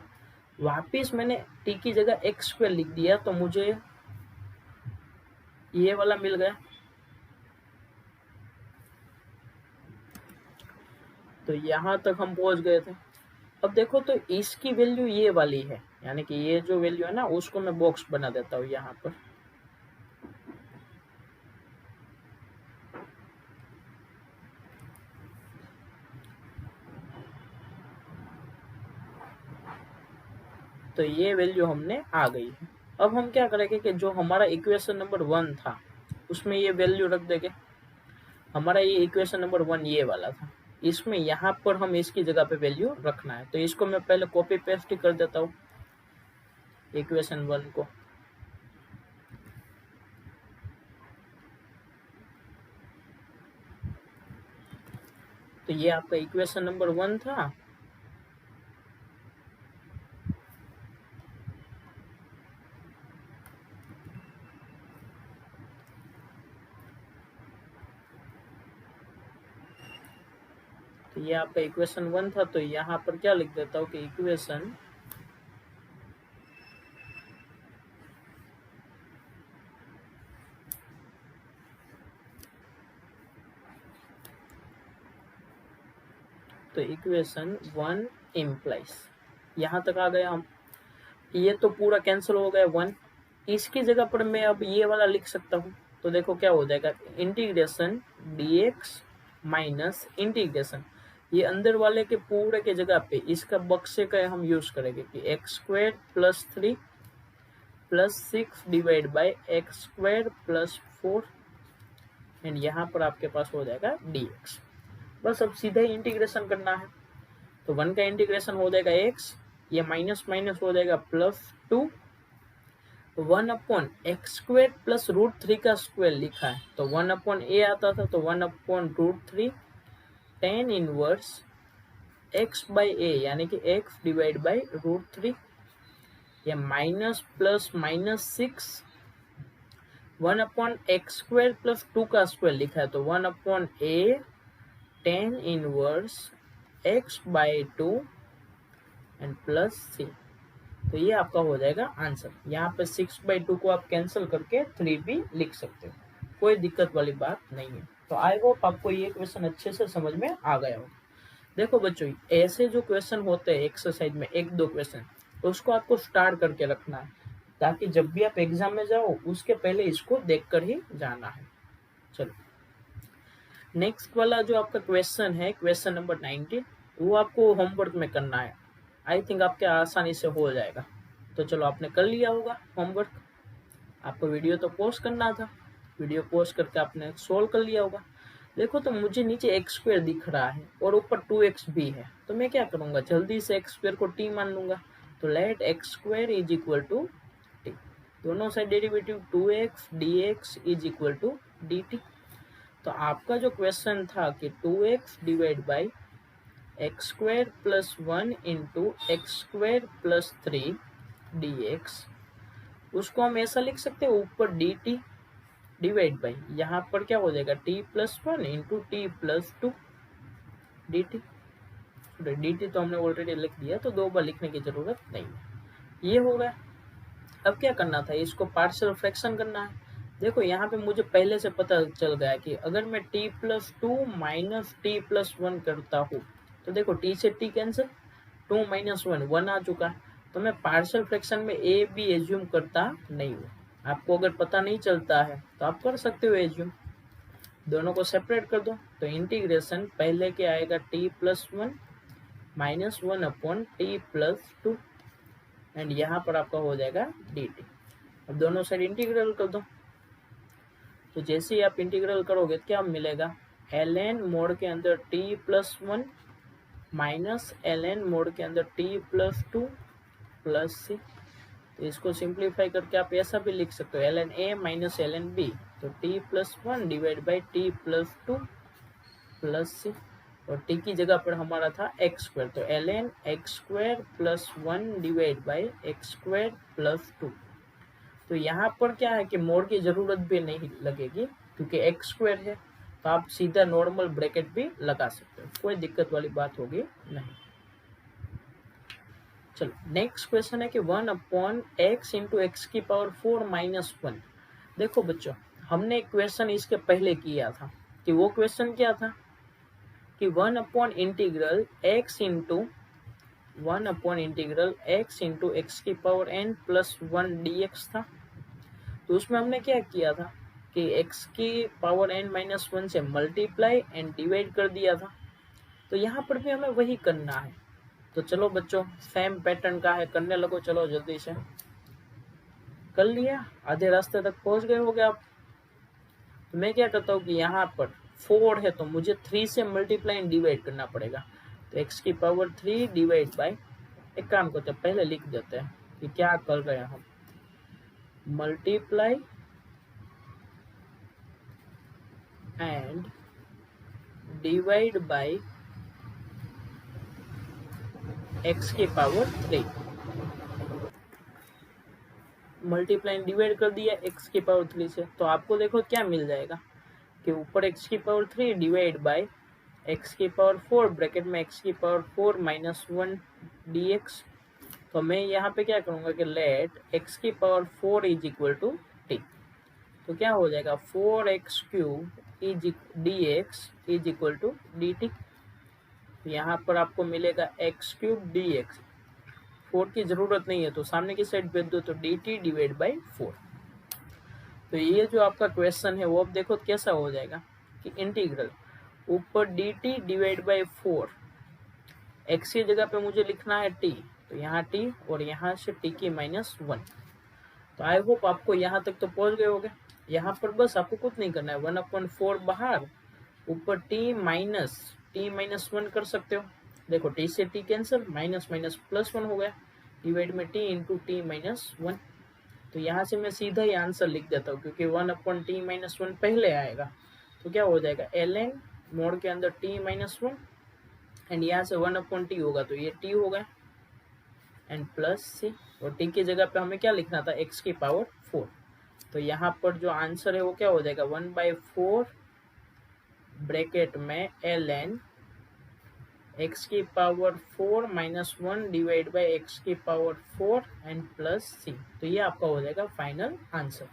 वापिस मैंने t की जगह x² लिख दिया, तो मुझे ये वाला मिल गया। तो यहाँ तक हम पहुंच गए थे। अब देखो तो इसकी वैल्यू ये वाली है, यानी कि ये जो वैल्यू है ना उसको मैं बॉक्स बना देता हूँ यहाँ पर। तो ये वैल्यू हमने आ गई है। अब हम क्या करेंगे कि जो हमारा इक्वेशन नंबर 1 था उसमें ये वैल्यू रख देंगे। हमारा ये इक्वेशन नंबर 1 ये वाला था, इसमें यहाँ पर हम इसकी जगह पे वैल्यू रखना है। तो इसको मैं पहले कॉपी पेस्ट ही कर देता हूँ इक्वेशन 1 को। तो ये आपका इक्वेशन नंबर 1 था। तो ये आपका इक्वेशन 1 था। तो यहाँ पर क्या लिख देता हूँ कि इक्वेशन तो इक्वेशन 1 इम्प्लाइज, यहाँ तक आ गया हम। ये तो पूरा कैंसिल हो गया 1। इसकी जगह पर मैं अब ये वाला लिख सकता हूँ। तो देखो क्या हो जाएगा, इंटीग्रेशन dx माइनस इंटीग्रेशन, ये अंदर वाले के पूरे के जगह पे इसका बक्से का हम यूज करेंगे कि x square plus 3 plus 6 divide by x square plus 4 and यहाँ पर आपके पास हो जाएगा dx। बस अब सीधा ही इंटीग्रेशन करना है। तो 1 का इंटीग्रेशन हो जाएगा x, ये माइनस माइनस हो जाएगा plus 2, 1 upon x square plus root 3 का स्क्वायर लिखा है तो 1 अपॉन ए आता था, तो 1 upon root 3 tan inverse x by a यानी कि x डिवाइड बाई रूट 3, ये minus plus minus 6, 1 upon x square plus 2 का स्क्वायर लिखा है तो 1 upon a tan inverse x by 2 and plus c। तो ये आपका हो जाएगा आंसर। यहाँ पे 6/2 को आप कैंसिल करके 3 भी लिख सकते हो, कोई दिक्कत वाली बात नहीं है। तो आई होप आपको ये क्वेश्चन अच्छे से समझ में आ गया होगा। देखो बच्चों, ऐसे जो क्वेश्चन होते हैं एक्सरसाइज में 1-2 क्वेश्चन, तो उसको आपको स्टार्ट करके रखना है ताकि जब भी आप एग्जाम में जाओ उसके पहले इसको देखकर ही जाना है। चलो नेक्स्ट वाला जो आपका क्वेश्चन है, क्वेश्चन नंबर 19, वो आपको होमवर्क में करना है। आई थिंक आपके आसानी से हो जाएगा। तो चलो आपने कर लिया होगा होमवर्क, आपको वीडियो तो पोस्ट करना था, वीडियो पोस्ट करके आपने सोल्व कर लिया होगा। देखो तो मुझे नीचे एक्स स्क्वायर दिख रहा है और ऊपर 2x भी है, तो मैं क्या करूँगा, जल्दी से एक्स स्क्वायर को t मान लूँगा। तो let x square is equal to T, दोनों side derivative 2x dx is equal to dt। तो आपका जो क्वेश्चन था कि 2x divide by x square plus 1 into x square plus 3 dx, उसको हम ऐसा लिख सकते हैं ऊपर dt डिवाइड बाई, यहाँ पर क्या हो जाएगा t plus 1 into T plus 2 dt। dt तो हमने ऑलरेडी लिख दिया तो 2 बार लिखने की जरूरत नहीं है। ये हो गया। अब क्या करना था, इसको पार्शियल फ्रैक्शन करना है। देखो यहाँ पे मुझे पहले से पता चल गया कि अगर मैं t plus 2 minus T plus 1 करता हूँ तो देखो t से t कैंसिल, 2 माइनस 1 1 आ चुका है। तो मैं पार्शियल फ्रैक्शन में a भी एज्यूम करता नहीं हूँ। आपको अगर पता नहीं चलता है तो आप कर सकते हो एज्यूम, दोनों को सेपरेट कर दो। तो इंटीग्रेशन पहले के आएगा t plus 1 minus 1 upon T plus 2 and यहाँ पर आपका हो जाएगा dt। अब दोनों साइड इंटीग्रल कर दो। तो जैसे ही आप इंटीग्रल करोगे क्या मिलेगा, ln मोड के अंदर t plus 1 minus ln mod के अंदर t प्लस 2 प्लस c। तो इसको सिंप्लीफाई करके आप ऐसा भी लिख सकते हो ln a minus ln b, तो t plus 1 divide by t plus 2 plus c, और t की जगह पर हमारा था एक्स स्क्वायर, तो ln x square plus 1 divide by x square plus 2। तो यहाँ पर क्या है कि मोड की जरूरत भी नहीं लगेगी क्योंकि एक्स स्क्वायर है, तो आप सीधा नॉर्मल ब्रैकेट भी लगा सकते हो, कोई दिक्कत वाली बात होगी नहीं। चलो नेक्स्ट क्वेश्चन है कि 1 अपॉन एक्स इंटू एक्स की पावर 4 माइनस 1। देखो बच्चों, हमने क्वेश्चन इसके पहले किया था कि वो क्वेश्चन क्या था कि 1 upon integral x into 1/x into x की पावर n प्लस 1 dx था। तो उसमें हमने क्या किया था कि x की पावर n माइनस 1 से मल्टीप्लाई एंड डिवाइड कर दिया था। तो यहाँ पर भी हमें वही करना है। तो चलो बच्चों, सेम पैटर्न का है, करने लगो, चलो जल्दी से। कर लिया? आधे रास्ते तक पहुंच गए होगे आप। तो मैं क्या करता हूँ कि यहाँ पर 4 है तो मुझे 3 से मल्टीप्लाई एंड डिवाइड करना पड़ेगा। तो x की पावर 3 डिवाइड बाय, एक काम करते हैं, पहले लिख देते हैं कि क्या कर रहे हैं हम। Multiply and divide by x की पावर 3। मल्टीप्लाई डिवाइड कर दिया x की पावर 3 से, तो आपको देखो क्या मिल जाएगा कि ऊपर x की पावर 3 डिवाइड बाय x की पावर 4 ब्रैकेट में x की पावर 4 माइनस 1 dx। तो मैं यहाँ पे क्या करूँगा कि लेट x की power 4 is equal to t। तो क्या हो जाएगा 4x cube is dx is equal to dt। यहाँ पर आपको मिलेगा x क्यूब dx, 4 की जरूरत नहीं है तो सामने की साइड भेज दो, तो dt डिवाइड बाई 4। तो ये जो आपका क्वेश्चन है वो अब देखो कैसा हो जाएगा कि इंटीग्रल ऊपर dt डिवाइड बाई 4, x की जगह पे मुझे लिखना है t, तो यहाँ t और यहाँ से t की माइनस 1। तो आई होप आपको यहाँ तक तो पहुंच गए होगे। यहाँ पर बस आपको कुछ नहीं करना है, 1/4 बाहर, ऊपर t माइनस 1 कर सकते हो। देखो t से t cancel, minus minus plus 1 हो गया, डिवाइड में t इंटू t माइनस 1। तो यहाँ से मैं सीधा ही आंसर लिख देता हूँ क्योंकि 1/t माइनस 1 पहले आएगा। तो क्या हो जाएगा ln मोड के अंदर t माइनस 1 एंड यहाँ से 1/t होगा तो ये t होगा एंड प्लस c, और t की जगह पे हमें क्या लिखना था x की पावर 4। तो यहाँ पर जो आंसर है वो क्या हो जाएगा 1/4 ब्रैकेट में ln x की power 4 minus 1 divide by x की पावर 4 एंड प्लस c। तो ये आपका हो जाएगा फाइनल आंसर।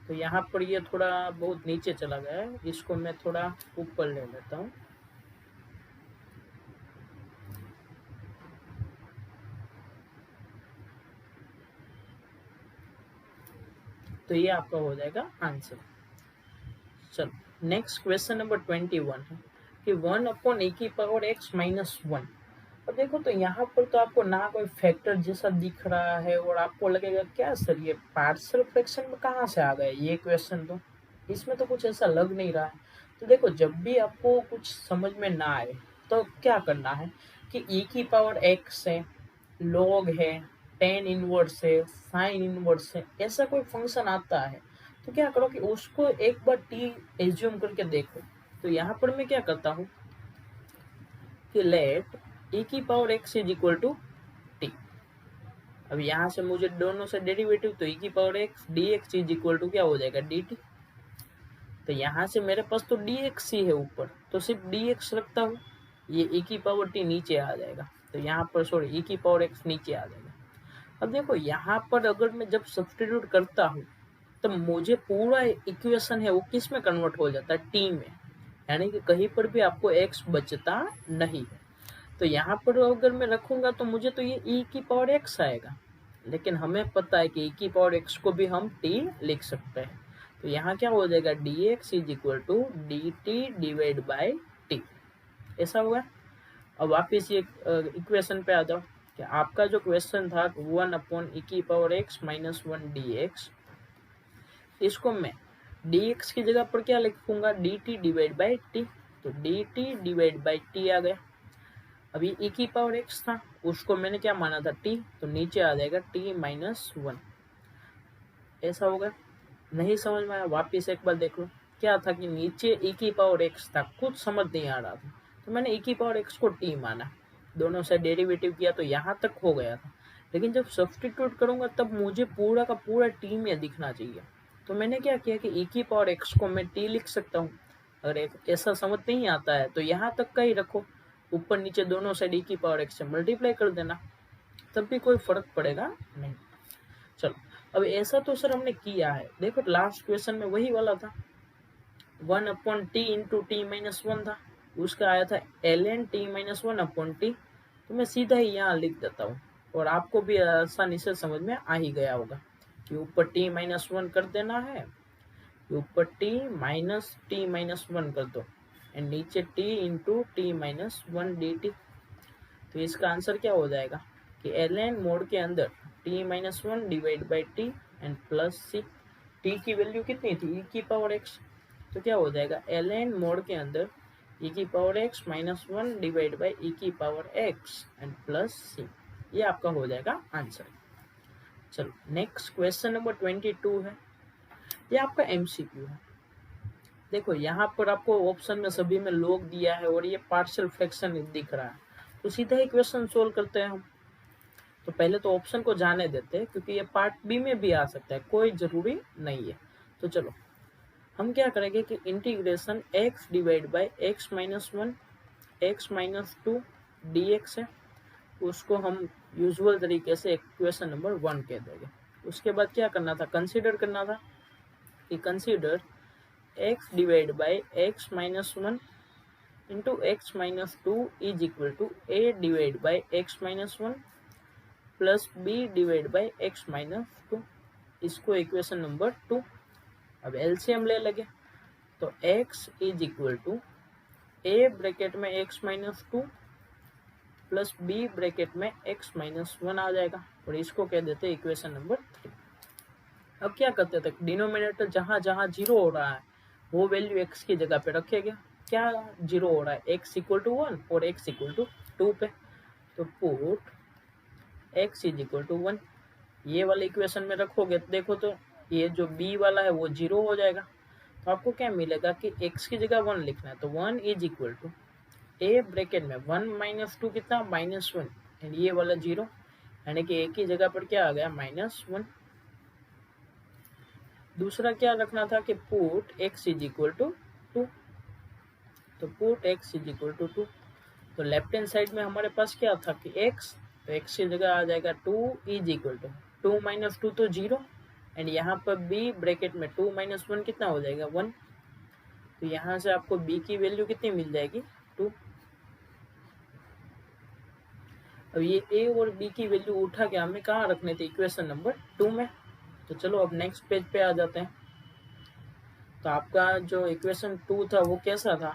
तो यहाँ पर ये थोड़ा बहुत नीचे चला गया है, इसको मैं थोड़ा ऊपर ले लेता हूँ। तो ये आपका हो जाएगा आंसर। चलो नेक्स्ट क्वेश्चन नंबर 21 है कि 1/a की पावर x माइनस 1। अब देखो तो यहाँ पर तो आपको ना कोई फैक्टर जैसा दिख रहा है और आपको लगेगा क्या सर ये पार्शियल फ्रैक्शन में कहाँ से आ गए ये क्वेश्चन, तो इसमें तो कुछ ऐसा लग नहीं रहा है। तो देखो जब भी आपको कुछ समझ में ना आए तो क्या करना है कि e की पावर x है, log है, tan इनवर्स है, साइन इनवर्स है, ऐसा कोई फंक्शन आता है तो क्या करो कि उसको एक बार t एज्यूम करके देखो। तो यहाँ पर मैं क्या करता हूँ कि लेट e की power x is equal to t। अब यहाँ से मुझे दोनों से डेरिवेटिव, तो e की power x dx is equal to क्या हो जाएगा dt। तो यहाँ से मेरे पास तो dx ही है ऊपर, तो सिर्फ dx रखता हूँ, ये e की पावर t नीचे आ जाएगा। तो यहाँ पर सॉरी e की पावर x नीचे आ जाएगा। अब देखो यहाँ पर अगर मैं जब सब्स्टिट्यूट करता हूँ तो मुझे पूरा इक्वेशन है वो किस में कन्वर्ट हो जाता है t में, यानी कि कहीं पर भी आपको x बचता नहीं है। तो यहाँ पर अगर मैं रखूंगा तो मुझे तो ये e की पावर x आएगा, लेकिन हमें पता है कि e की पावर x को भी हम t लिख सकते हैं। तो यहाँ क्या हो जाएगा dx is equal to dt divide by t, ऐसा होगा। अब वापिस ये इक्वेशन पे आ जाओ कि आपका जो क्वेश्चन था 1/e की पावर x माइनस 1 dx, इसको मैं dx की जगह पर क्या लिखूंगा dt डिवाइड बाई t। तो dt डिवाइड बाई t आ गया। अभी e की पावर x था उसको मैंने क्या माना था t, तो नीचे आ जाएगा t माइनस 1, ऐसा होगा। नहीं समझ में आया वापिस एक बार देख लो। क्या था कि नीचे e की पावर x था, कुछ समझ नहीं आ रहा था तो मैंने e की पावर x को t माना, दोनों से डेरिवेटिव किया तो यहाँ तक हो गया था। लेकिन जब सब्स्टिट्यूट करूंगा तब मुझे पूरा का पूरा t में दिखना चाहिए। तो मैंने क्या किया कि e की पावर x को मैं t लिख सकता हूँ। अगर ऐसा समझ नहीं आता है तो यहाँ तक का ही रखो, ऊपर नीचे दोनों साइड e की पावर x से मल्टीप्लाई कर देना, तब भी कोई फर्क पड़ेगा नहीं। चलो अब ऐसा तो सर हमने किया है, देखो लास्ट क्वेश्चन में वही वाला था 1/t इंटू टी माइनस 1 था, उसका आया था ln t माइनस 1/t। तो तो मैं सीधा ही यहाँ लिख देता हूँ और आपको भी आसानी से समझ में आ ही गया होगा कि ऊपर t-1 कर देना है, ऊपर t-1 कर दो एंड नीचे t इंटू t-1 dt। तो इसका आंसर क्या हो जाएगा कि ln मोड के अंदर t-1 divide by T and plus C. t की वैल्यू कितनी थी e की पावर x, तो क्या हो जाएगा ln मोड के अंदर e की power x minus 1 divide by e की पावर x एंड प्लस सी। ये आपका हो जाएगा आंसर। चलो नेक्स्ट क्वेश्चन नंबर 22 है, ये आपका MCQ है। देखो यहाँ पर आपको ऑप्शन में सभी में log दिया है और ये पार्शियल फ्रैक्शन दिख रहा है, तो सीधा ही क्वेश्चन सोल्व करते हैं हम। तो पहले तो ऑप्शन को जाने देते हैं क्योंकि ये पार्ट बी में भी आ सकता है, कोई जरूरी नहीं है। तो चलो हम क्या करेंगे कि integration x divide by x minus 1 x minus 2 dx है, उसको हम यूजुअल तरीके से इक्वेशन नंबर 1 कह देंगे। उसके बाद क्या करना था, कंसीडर करना था कि consider x divide by x minus 1 into x minus 2 is equal to a divide by x minus 1 plus b divide by x minus 2, इसको इक्वेशन नंबर 2। अब एलसीएम ले लगे तो x is equal to a bracket में x minus 2 plus b bracket में x minus 1 आ जाएगा और इसको कह देते हैं इक्वेशन नंबर 3। अब क्या करते थे, डिनोमिनेटर जहां जहां जीरो हो रहा है वो वैल्यू x की जगह पे रखेगा। क्या जीरो हो रहा है, x इक्वल टू 1 और x इक्वल टू 2 पे, तो put x is equal to 1 ये वाले इक्वेशन में रखोगे तो देखो तो ये जो b वाला है वो जीरो हो जाएगा। तो आपको क्या मिलेगा कि x की जगह 1 लिखना है, तो 1 is equal to a bracket में 1 माइनस 2 कितना -1 एंड ये वाला जीरो, यानी कि a की जगह पर क्या आ गया -1। दूसरा क्या रखना था कि put x is equal to 2, तो put x is equal to 2। तो लेफ्ट हैंड साइड में हमारे पास क्या था कि x, तो x की जगह आ जाएगा 2 इज इक्वल टू 2 माइनस 2 तो 0 एंड यहाँ पर b ब्रैकेट में 2 माइनस 1 कितना हो जाएगा 1। तो यहाँ से आपको b की वैल्यू कितनी मिल जाएगी 2। अब ये a और b की वैल्यू उठा के हमें कहाँ रखने थे, इक्वेशन नंबर 2 में। तो चलो अब नेक्स्ट पेज पे आ जाते हैं। तो आपका जो इक्वेशन 2 था वो कैसा था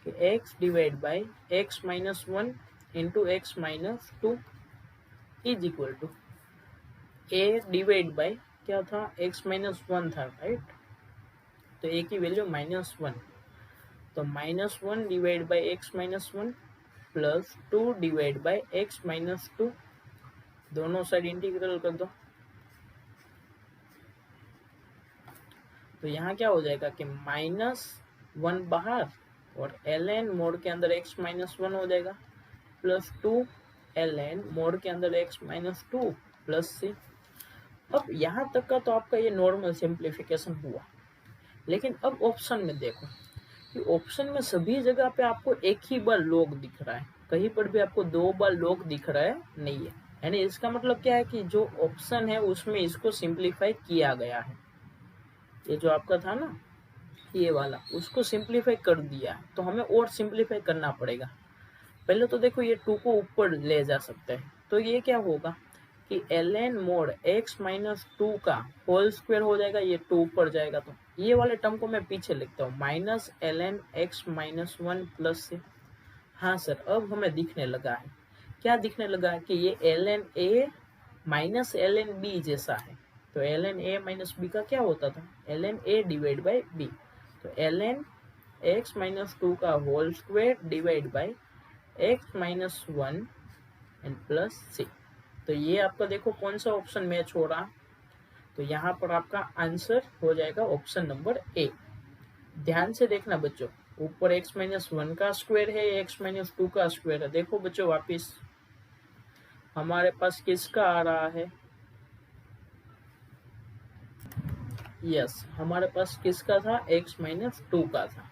कि x divide by x minus 1 into X minus 2 is equal to a divide by क्या था x माइनस 1 था, राइट। तो a की वैल्यू -1, तो -1 divide by x minus 1 plus 2 divide by x minus 2, दोनों साइड इंटीग्रल कर दो। तो यहाँ क्या हो जाएगा कि -1 बाहर और ln मोड के अंदर x माइनस 1 हो जाएगा प्लस 2 ln मोड के अंदर x माइनस 2 प्लस सी। अब यहाँ तक का तो आपका ये नॉर्मल सिंप्लीफिकेशन हुआ, लेकिन अब ऑप्शन में देखो कि ऑप्शन में सभी जगह पे आपको एक ही बार log दिख रहा है, कहीं पर भी आपको 2 बार log दिख रहा है नहीं है। यानी इसका मतलब क्या है कि जो ऑप्शन है उसमें इसको सिंप्लीफाई किया गया है। ये जो आपका था ना ये वाला, उसको सिंप्लीफाई कर दिया है, तो हमें और सिंप्लीफाई करना पड़ेगा। पहले तो देखो ये 2 को ऊपर ले जा सकते हैं, तो ये क्या होगा कि ln मोड x माइनस 2 का होल स्क्वायर हो जाएगा, ये 2 ऊपर जाएगा तो ये वाले टर्म को मैं पीछे लिखता हूँ minus ln x minus 1 plus से। हाँ सर अब हमें दिखने लगा है, क्या दिखने लगा है कि ये ln a minus ln b जैसा है। तो ln a माइनस b का क्या होता था, ln a divide by b, तो ln x माइनस 2 का whole square divide by x minus 1 and plus c. तो ये आपका देखो कौन सा ऑप्शन मैच हो रहा, तो यहाँ पर आपका आंसर हो जाएगा ऑप्शन नंबर ए। ध्यान से देखना बच्चों, ऊपर x माइनस 1 का स्क्वायर है, x माइनस 2 का स्क्वायर है। देखो बच्चों वापिस हमारे पास किसका आ रहा है, यस हमारे पास किसका था, x माइनस 2 का था।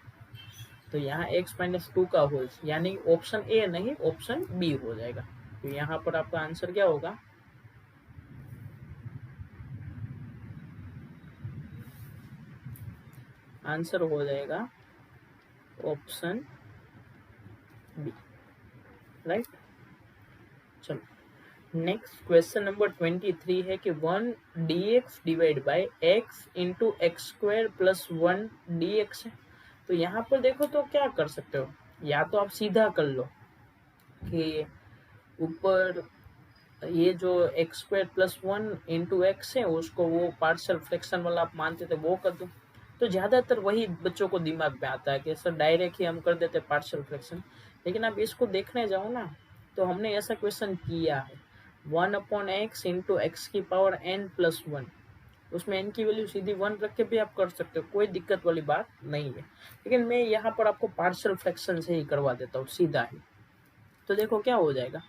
तो यहाँ x माइनस 2 का होल, यानी ऑप्शन ए नहीं ऑप्शन बी हो जाएगा। तो यहाँ पर आपका आंसर क्या होगा, आंसर हो जाएगा option B, right. Next question number 23 है कि 1 dx divide by x into x square plus 1 dx है। तो यहाँ पर देखो तो क्या कर सकते हो, या तो आप सीधा कर लो कि ऊपर ये जो x square plus 1 into x है उसको वो पार्शियल फ्रैक्शन वाला आप मानते थे वो कर दो। तो ज़्यादातर वही बच्चों को दिमाग में आता है कि सर डायरेक्ट ही हम कर देते पार्शियल फ्रैक्शन, लेकिन आप इसको देखने जाओ ना तो हमने ऐसा क्वेश्चन किया है 1/x इंटू एक्स की पावर n प्लस 1, उसमें n की वैल्यू सीधी 1 रख के भी आप कर सकते हो, कोई दिक्कत वाली बात नहीं है। लेकिन मैं यहाँ पर आपको पार्शियल फ्रैक्शन से ही करवा देता हूँ सीधा ही। तो देखो क्या हो जाएगा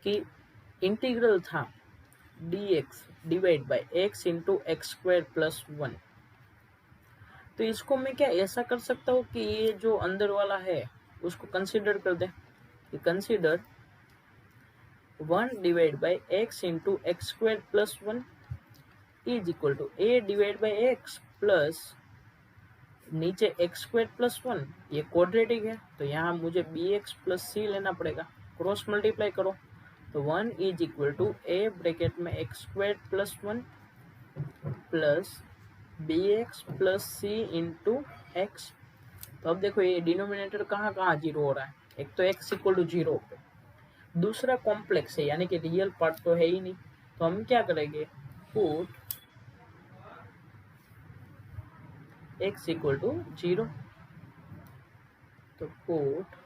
कि इंटीग्रल था dx divide by x into x square plus 1। तो इसको मैं क्या ऐसा कर सकता हूँ कि ये जो अंदर वाला है उसको कंसीडर कर दे कि consider 1 divide by x into x square plus 1 is equal to a divide by X plus नीचे एक्स स्क्वायर प्लस 1, ये क्वाड्रेटिक है तो यहाँ मुझे bx प्लस c लेना पड़ेगा, क्रॉस मल्टीप्लाई करो तो 1 is equal to a bracket में x square plus 1 plus bx plus c into x. तो अब देखो ये डिनोमिनेटर कहाँ कहाँ जीरो हो रहा है, एक तो x इक्वल टू 0 पे, दूसरा कॉम्प्लेक्स है यानी कि रियल पार्ट तो है ही नहीं। तो हम क्या करेंगे, पुट x इक्वल टू 0, तो put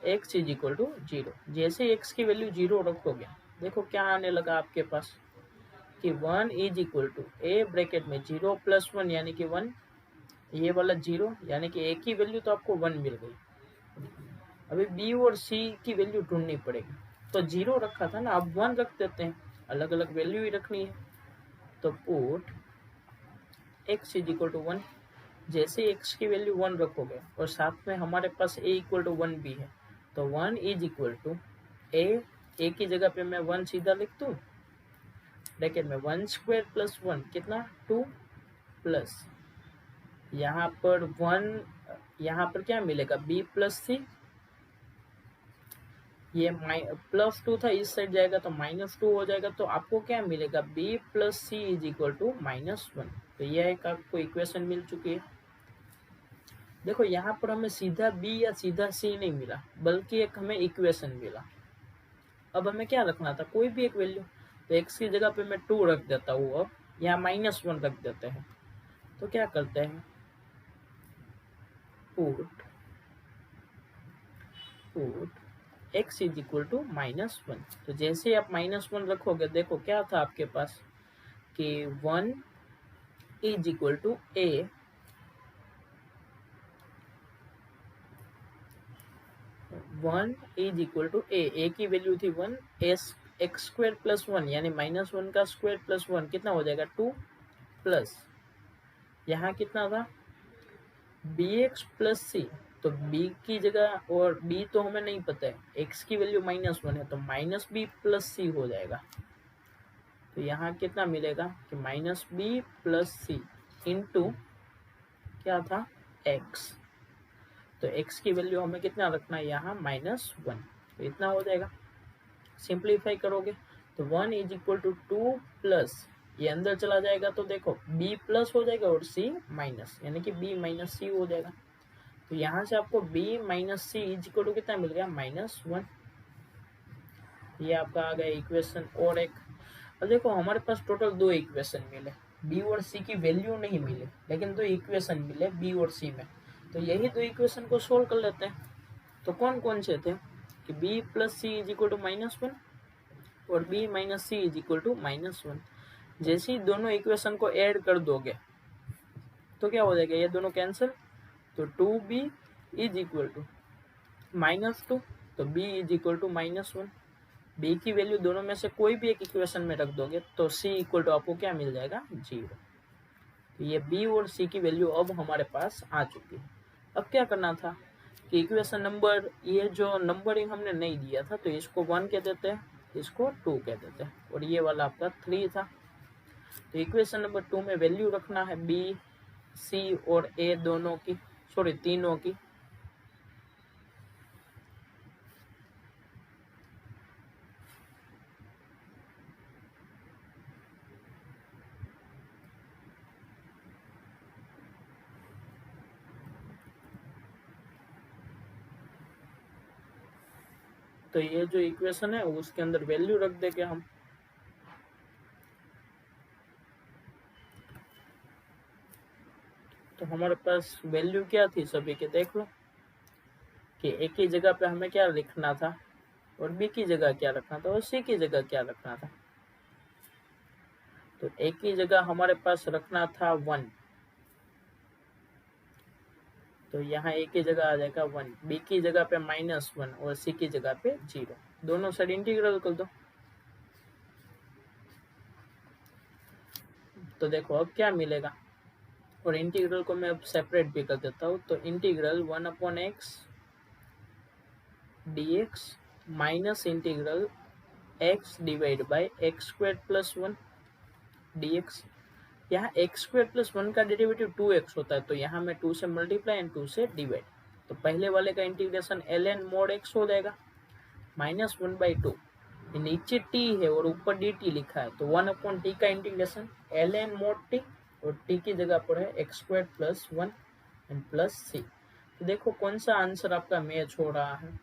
x is equal to 0। जैसे x की वैल्यू 0 रखोगे देखो क्या आने लगा आपके पास कि 1 is equal to a bracket में 0 प्लस 1 यानी कि 1, ये वाला 0 यानी कि a की वैल्यू तो आपको 1 मिल गई। अभी b और c की वैल्यू ढूंढनी पड़ेगी, तो 0 रखा था ना, अब 1 रख देते हैं, अलग अलग वैल्यू ही रखनी है। तो put x is equal to 1, जैसे x की वैल्यू 1 रखोगे और साथ में हमारे पास a इक्वल टू 1 भी है, तो 1 इज इक्वल टू a की जगह पे मैं 1 सीधा लिख दूँ, ब्रैकेट में 1 स्क्वायर प्लस 1 कितना 2 प्लस यहाँ पर 1, यहाँ पर क्या मिलेगा b प्लस सी, ये प्लस 2 था इस साइड जाएगा तो -2 हो जाएगा, तो आपको क्या मिलेगा b plus C is equal to -1। तो यह एक आपको इक्वेशन मिल चुकी है। देखो यहाँ पर हमें सीधा b या सीधा c नहीं मिला बल्कि एक हमें इक्वेशन मिला। अब हमें क्या रखना था, कोई भी एक वैल्यू, तो x की जगह पे मैं 2 रख देता हूँ, अब यहाँ -1 रख देते हैं। तो क्या करते हैं, put x is equal to -1। तो जैसे आप -1 रखोगे देखो क्या था आपके पास कि 1 is equal to a, 1 is equal to a की वैल्यू थी 1, एक्स स्क्वायर प्लस 1 यानी -1 का स्क्वायर प्लस 1 कितना हो जाएगा 2 प्लस यहाँ कितना था bx प्लस सी, तो b की जगह, और b तो हमें नहीं पता है, x की वैल्यू -1 है तो -b प्लस सी हो जाएगा। तो यहाँ कितना मिलेगा कि -b प्लस सी इंटू क्या था x, तो x की वैल्यू हमें कितना रखना है यहाँ -1, तो इतना हो जाएगा। सिंप्लीफाई करोगे तो 1 इज इक्वल टू 2 प्लस ये अंदर चला जाएगा तो देखो b प्लस हो जाएगा और c माइनस यानी कि b माइनस सी हो जाएगा। तो यहाँ से आपको b minus C is equal to कितना मिल गया -1। ये आपका आ गया इक्वेशन। और एक, अब देखो हमारे पास टोटल 2 इक्वेशन मिले, b और c की वैल्यू नहीं मिले लेकिन 2 इक्वेशन मिले b और c में, तो यही 2 इक्वेशन को सोल्व कर लेते हैं। तो कौन कौन से थे कि b plus C is equal to -1 और b minus C is equal to -1। जैसे ही दोनों इक्वेशन को ऐड कर दोगे तो क्या हो जाएगा, ये दोनों कैंसिल, तो 2b इज इक्वल टू -2, तो b is equal to -1। b की वैल्यू दोनों में से कोई भी एक इक्वेशन में रख दोगे तो c इक्वल टू आपको क्या मिल जाएगा 0। तो ये b और c की वैल्यू अब हमारे पास आ चुकी है। अब क्या करना था कि इक्वेशन नंबर, ये जो नंबरिंग हमने नहीं दिया था तो इसको 1 कह देते हैं, इसको 2 कह देते हैं, और ये वाला आपका 3 था। तो इक्वेशन नंबर 2 में वैल्यू रखना है b, c और a दोनों की, सॉरी तीनों की। तो ये जो इक्वेशन है उसके अंदर वैल्यू रख देंगे हम। तो हमारे पास वैल्यू क्या थी सभी के, देख लो कि एक ही जगह पे हमें क्या लिखना था और बी की जगह क्या रखना था और सी की जगह क्या रखना था। तो एक ही जगह हमारे पास रखना था 1, तो यहाँ ए की जगह आ जाएगा 1, बी की जगह पे -1 और सी की जगह पे 0। दोनों साइड इंटीग्रल कर दो। तो देखो अब क्या मिलेगा, और इंटीग्रल को मैं अब सेपरेट भी कर देता हूँ। तो integral 1/x dx minus integral x divide by x² + 1 dx। यहाँ x² + 1 का डेरिवेटिव 2x होता है, तो यहाँ मैं 2 से मल्टीप्लाई एंड 2 से डिवाइड। तो पहले वाले का इंटीग्रेशन ln mod x हो जाएगा -1/2। नीचे t है और ऊपर dt लिखा है, तो 1/t का इंटीग्रेशन ln mod t, और t की जगह पर है x² + 1 एंड प्लस c। तो देखो कौन सा आंसर आपका मैच हो रहा है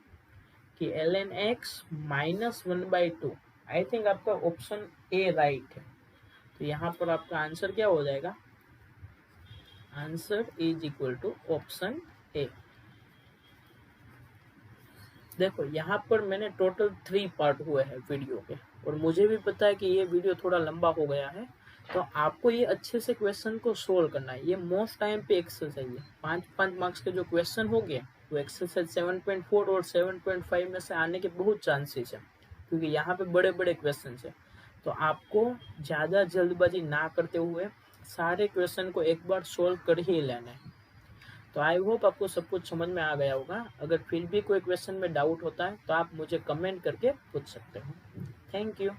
कि ln x -1/2। आई थिंक आपका ऑप्शन ए राइट है। तो यहाँ पर आपका आंसर क्या हो जाएगा, answer is equal to option A. देखो यहाँ पर मैंने टोटल 3 पार्ट हुए हैं वीडियो के, और मुझे भी पता है कि ये वीडियो थोड़ा लंबा हो गया है, तो आपको ये अच्छे से क्वेश्चन को सोल्व करना है। ये मोस्ट टाइम पे एक्सरसाइज है, 5 मार्क्स के जो क्वेश्चन हो गए वो एक्सरसाइज 7.4 और 7.5 में से आने के बहुत चांसेस है, क्योंकि यहाँ पे बड़े बड़े क्वेश्चन है। तो आपको ज़्यादा जल्दबाजी ना करते हुए सारे क्वेश्चन को एक बार सोल्व कर ही लेना है। तो आई होप आपको सब कुछ समझ में आ गया होगा। अगर फिर भी कोई क्वेश्चन में डाउट होता है तो आप मुझे कमेंट करके पूछ सकते हो। Thank you.